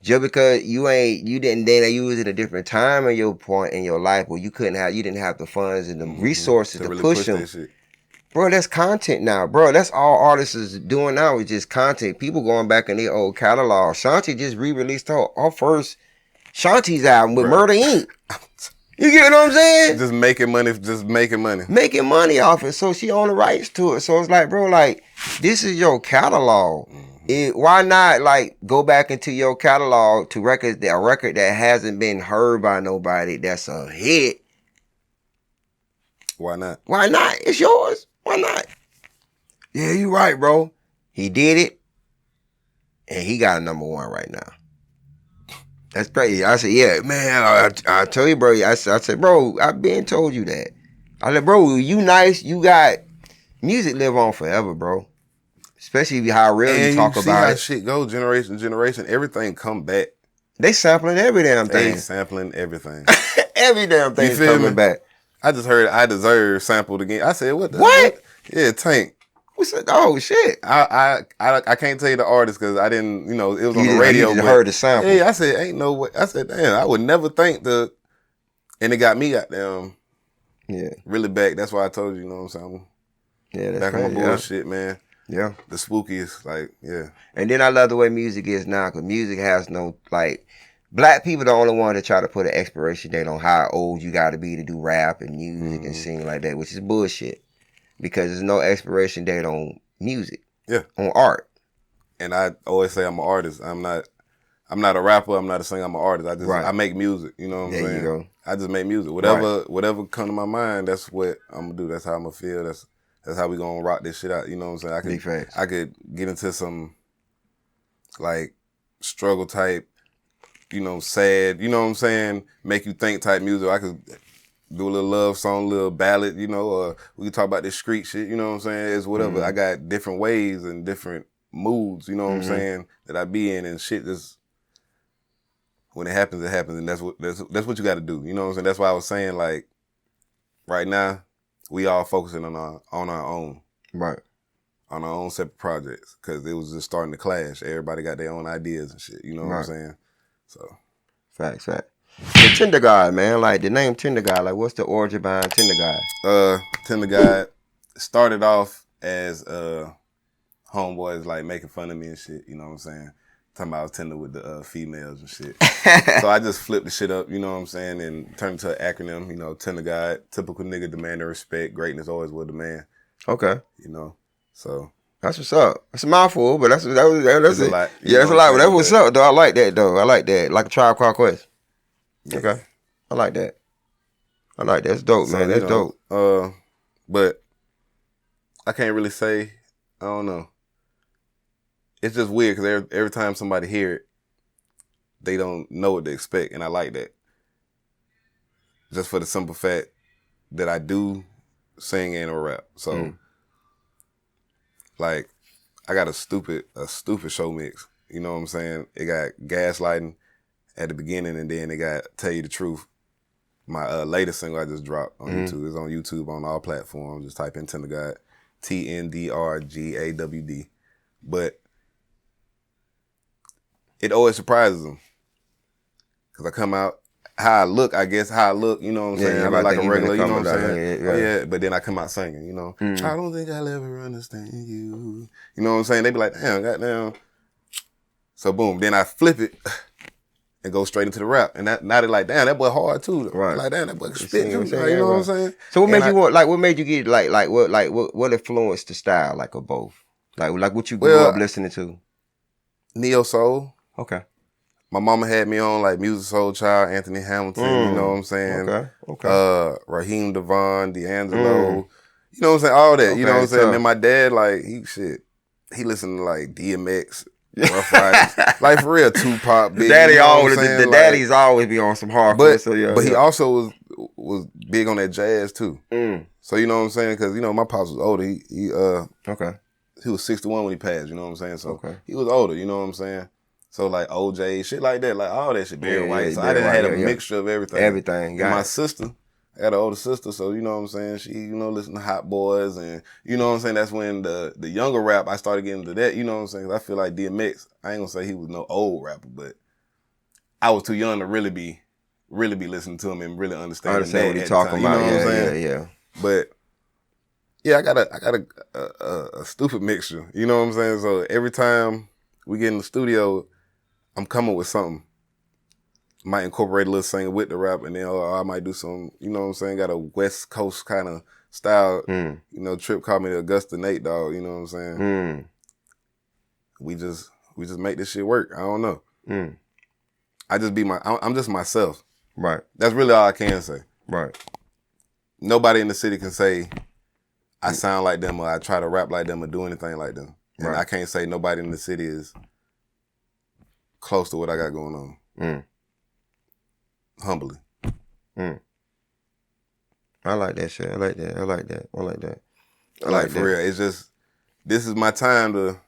Just because you didn't then use it at a different time in your point in your life where you didn't have the funds and the resources to really push them. Bro, that's content now, bro. That's all artists is doing now is just content. People going back in their old catalog. Shanti just re-released her first Shanti's album with Murder Inc. You get what I'm saying? Just making money. Making money off it. So she own the rights to it. So it's like, bro, like, this is your catalog. Why not, like, go back into your catalog to a record that hasn't been heard by nobody that's a hit? Why not? Why not? It's yours. Why not? Yeah, you right, bro. He did it, and he got a #1 right now. That's crazy. I said, yeah, man, I tell you, bro. I said, bro, I've been told you that. I said, bro, you nice. You got music live on forever, bro. Especially how real you talk about it. And you see how shit go, generation to generation. Everything come back. They sampling every damn thing. They sampling everything. Every damn thing is coming back. I just heard I Deserve sampled again. I said, what? Yeah, Tank. We said, oh shit. I can't tell you the artist because I didn't, it was on the radio. You heard the sample. Yeah, I said, ain't no way. I said, damn, I would never think and it got me goddamn. Yeah. Really back. That's why I told you, you know what I'm saying? Yeah, that's back crazy, on my bullshit, man. Yeah. The spookiest, like, yeah. And then I love the way music is now because music has no, like, black people the only one that try to put an expiration date on how old you got to be to do rap and music and sing like that, which is bullshit. Because there's no expiration date on music. Yeah. On art. And I always say I'm an artist. I'm not a rapper. I'm not a singer. I'm an artist. I make music. You know what I'm saying? There you go. I just make music. Whatever come to my mind, that's what I'm gonna do. That's how I'm gonna feel. That's how we gonna rock this shit out. You know what I'm saying? I could get into some like struggle type, sad, you know what I'm saying? Make you think type music. I could do a little love song, a little ballad, or we can talk about this street shit, you know what I'm saying? It's whatever. I got different ways and different moods, you know what I'm saying, that I be in and shit just when it happens, and that's what you gotta do. You know what I'm saying? That's why I was saying, like, right now, we all focusing on our own. Right. On our own separate projects. Cause it was just starting to clash. Everybody got their own ideas and shit. You know what I'm saying? So. Facts. The TndrGawd, man. Like the name TndrGawd, like what's the origin behind TndrGawd? TndrGawd started off as homeboys like making fun of me and shit, you know what I'm saying? Talking about I was tender with the females and shit. So I just flipped the shit up, you know what I'm saying, and turned it to an acronym, TndrGawd, typical nigga demanding respect, greatness always will demand. Okay. So that's what's up. It's a mouthful, but that's it. A lot. Yeah, that's a lot. But that's what's up, though. I like that, though. I like that. Like a Tribe Called Quest. Yeah. Okay. I like that. That's dope, man. That's dope. But I can't really say, I don't know. It's just weird because every time somebody hear it, they don't know what to expect, and I like that. Just for the simple fact that I do sing and rap. So, like, I got a stupid show mix. You know what I'm saying? It got Gaslighting at the beginning, and then it got Tell You the Truth. My latest single I just dropped on YouTube. It's on YouTube on all platforms. Just type in TndrGawd, TndrGawd. But it always surprises them. Because I come out, how I look, you know what I'm saying? I'm like a regular, you know what I'm saying? Yeah, but then I come out singing, I don't think I'll ever understand you. You know what I'm saying? They be like, damn, goddamn. So boom, then I flip it and go straight into the rap. And now they're like, damn, that boy hard too. Right. Like, damn, that boy can spit too. You know what I'm saying? So what made you want, what made you get, what influenced the style, like, of both? Like what you grew up listening to? Neo Soul. Okay. My mama had me on like Music Soul Child, Anthony Hamilton, you know what I'm saying? Okay. Raheem Devon, D'Angelo, you know what I'm saying? All that, you know what I'm saying? And then my dad, like, he listened to like DMX, Rough Riders, like for real, Tupac, Biggie. Daddy's always be on some hardcore. But he also was big on that jazz too. So you know what I'm saying? Because you know my pops was older. He was 61 when he passed. You know what I'm saying? So he was older. You know what I'm saying? So like OJ, shit like that, like all that shit, Barry White. So I done had a mixture of everything. Everything. And my sister, I got an older sister, so you know what I'm saying? She, you know, listen to Hot Boys and you know what I'm saying? That's when the younger rap, I started getting into that, you know what I'm saying? I feel like DMX, I ain't gonna say he was no old rapper, but I was too young to really be listening to him and really understand what he's talking about. You know what I'm saying? Yeah. But yeah, I got a stupid mixture. You know what I'm saying? So every time we get in the studio, I'm coming with something. Might incorporate a little singer with the rap, and then I might do some, you know what I'm saying? Got a West Coast kind of style. You know, Tripp called me the AugustaGa, you know what I'm saying? We just make this shit work. I don't know. I'm just myself. Right. That's really all I can say. Right. Nobody in the city can say I sound like them or I try to rap like them or do anything like them. And I can't say nobody in the city is close to what I got going on. Humbly. I like that shit. I like that. Like for real. It's just, this is my time to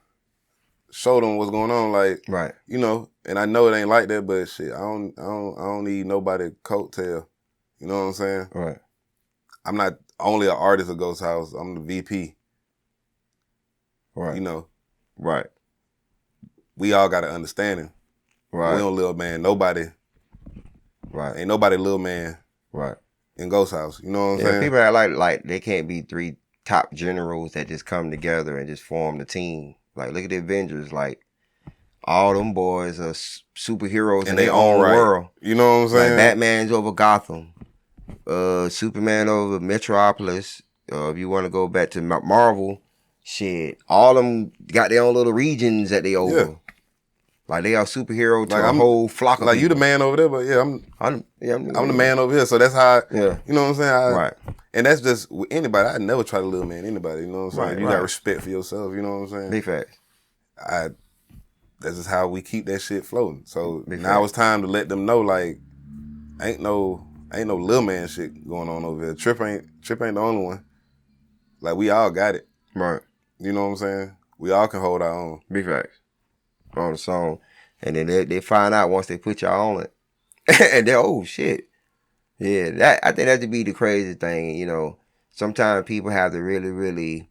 show them what's going on. Like, you know, and I know it ain't like that, but shit, I don't need nobody coattail. You know what I'm saying? Right. I'm not only an artist of GhostHouse. I'm the VP. Right. You know. Right. We all got an understanding. Right. We don't little man nobody. Right. Ain't nobody little man. Right. In GhostHouse. You know what I'm saying? People are like they can't be three top generals that just come together and just form the team. Like, look at the Avengers. Like, all them boys are superheroes in their own world. You know what I'm saying? Like, Batman's over Gotham. Superman over Metropolis. If you want to go back to Marvel, shit, all them got their own little regions that they over. Yeah. Like, they are superheroes to a whole flock of like people. You the man over there, but yeah, I'm the man over here. So that's how, you know what I'm saying? Right. And that's just with anybody. I never try to little man anybody. You know what I'm saying? You got respect for yourself. You know what I'm saying? Big facts. That's just how we keep that shit floating. So now it's time to let them know, like, ain't no little man shit going on over here. Tripp ain't the only one. Like, we all got it. Right. You know what I'm saying? We all can hold our own. Big facts. On the song. And then they find out once they put y'all on it. And they're, oh shit. Yeah, I think that to be the crazy thing, you know. Sometimes people have to really,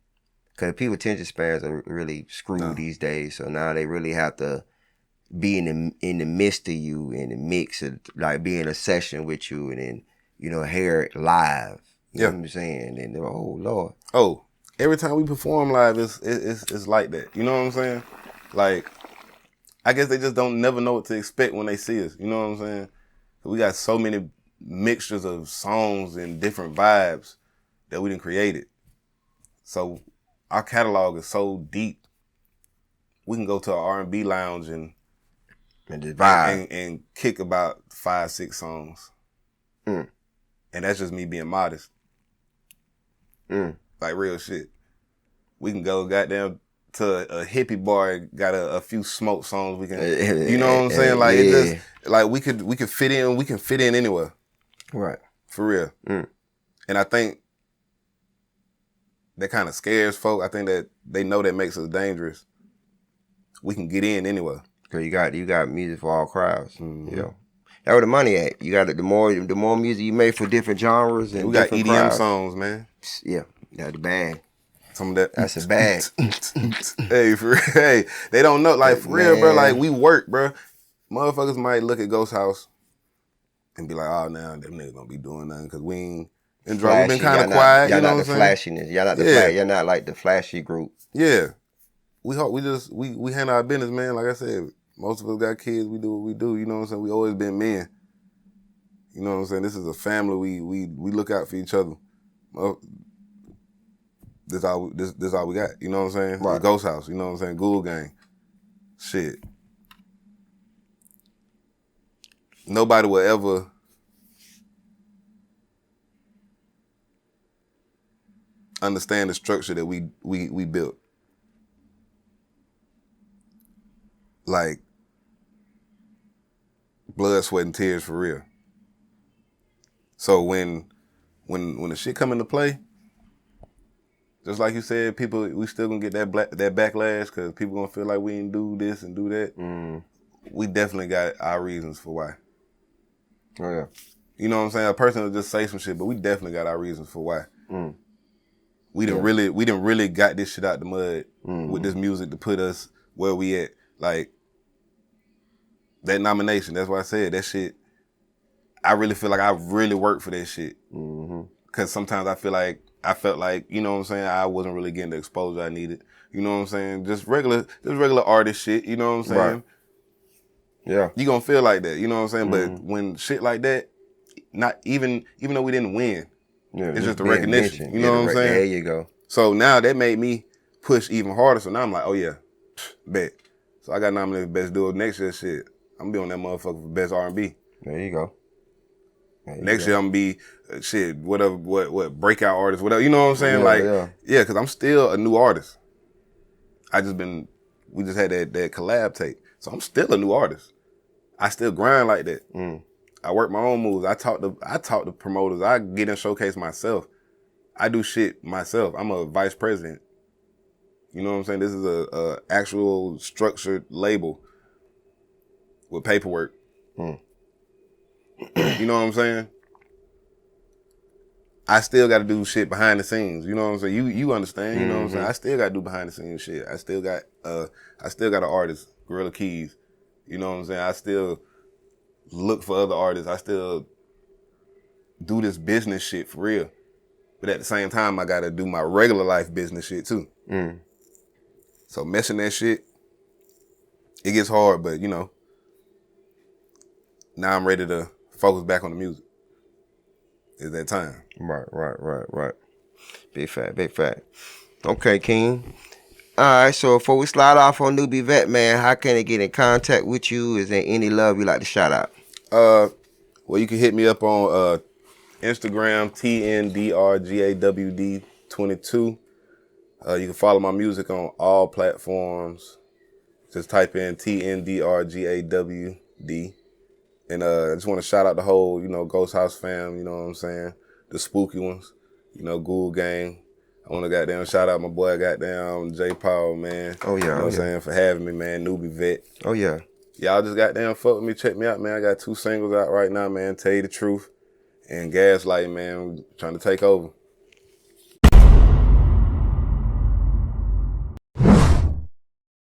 because people attention spans are really screwed these days. So now they really have to be in the midst of you, in the mix of, like, be in a session with you, and then, you know, hear it live. You know what I'm saying? And they're, oh Lord. Oh, every time we perform live, it's like that. You know what I'm saying? Like, I guess they just don't never know what to expect when they see us. You know what I'm saying? We got so many mixtures of songs and different vibes that we done created. So our catalog is so deep. We can go to an R&B lounge and just vibe and kick about 5-6 songs. And that's just me being modest. Like, real shit. We can go goddamn to a hippie bar, got a few smoke songs we can, you know what I'm saying? Like, it just, like, we could fit in anywhere. Right. For real. And I think that kind of scares folk. I think that they know that makes us dangerous. We can get in anywhere. Cause you got music for all crowds. You know. That's where the money at. You got the more music you make for different genres and we got different EDM crowds. Songs, man. Yeah, got the bag. Some of that. That's a bag. Hey, they don't know. Like, for real, bro. Like, we work, bro. Motherfuckers might look at GhostHouse and be like, oh, now them niggas gonna be doing nothing because we ain't. We've been kind of quiet. Y'all you know not the flashiness. Y'all not the Y'all not like the flashy group. Yeah. We handle our business, man. Like I said, most of us got kids. We do what we do. You know what I'm saying? We always been men. You know what I'm saying? This is a family. We look out for each other. This all we got. You know what I'm saying? Right. GhostHouse. You know what I'm saying? Ghoul Gang. Shit. Nobody will ever understand the structure that we built. Like, blood, sweat, and tears for real. So when the shit come into play, just like you said, we still gonna get that backlash because people gonna feel like we didn't do this and do that. We definitely got our reasons for why. Oh yeah. You know what I'm saying? A person will just say some shit, but we definitely got our reasons for why. We didn't really got this shit out the mud with this music to put us where we at. Like that nomination. That's why I said that shit. I really feel like I really worked for that shit. Cause sometimes I felt like, you know what I'm saying, I wasn't really getting the exposure I needed. You know what I'm saying? Just regular artist shit, you know what I'm saying? Right. Yeah. You gonna feel like that, you know what I'm saying? But when shit like that, not even though we didn't win, it's just a recognition. You know what I'm saying? There you go. So now that made me push even harder. So now I'm like, oh yeah, bet. So I got nominated Best Duo next year. Shit, I'm gonna be on that motherfucker for Best R&B. There you go. Next year I'm gonna be what breakout artist, whatever. You know what I'm saying? Yeah, because I'm still a new artist. We just had that collab tape, so I'm still a new artist. I still grind like that. I work my own moves. I talk to promoters. I get and showcase myself. I do shit myself. I'm a vice president. You know what I'm saying? This is a actual structured label with paperwork. You know what I'm saying? I still got to do shit behind the scenes. You know what I'm saying? You understand? You know what I'm saying? I still got to do behind the scenes shit. I still got an artist, Gorilla Keys. You know what I'm saying? I still look for other artists. I still do this business shit for real. But at the same time, I got to do my regular life business shit too. So messing that shit, it gets hard, but you know, now I'm ready to focus back on the music. It's that time. Right. Big fact. Okay, King. All right, so before we slide off on NewbieVet, man, how can they get in contact with you? Is there any love you like to shout out? Well, you can hit me up on Instagram, TndrGawd 22. You can follow my music on all platforms. Just type in TndrGawd. And I just want to shout out the whole, GhostHouse fam, you know what I'm saying? The spooky ones, Ghoul Gang. I want to goddamn shout out my boy, goddamn J.Paul, man. Oh, yeah. You know what I'm saying? For having me, man. NewbieVet. Oh, yeah. Y'all just goddamn fuck with me. Check me out, man. I got 2 singles out right now, man. Tell You the Truth and Gaslight, man. We're trying to take over.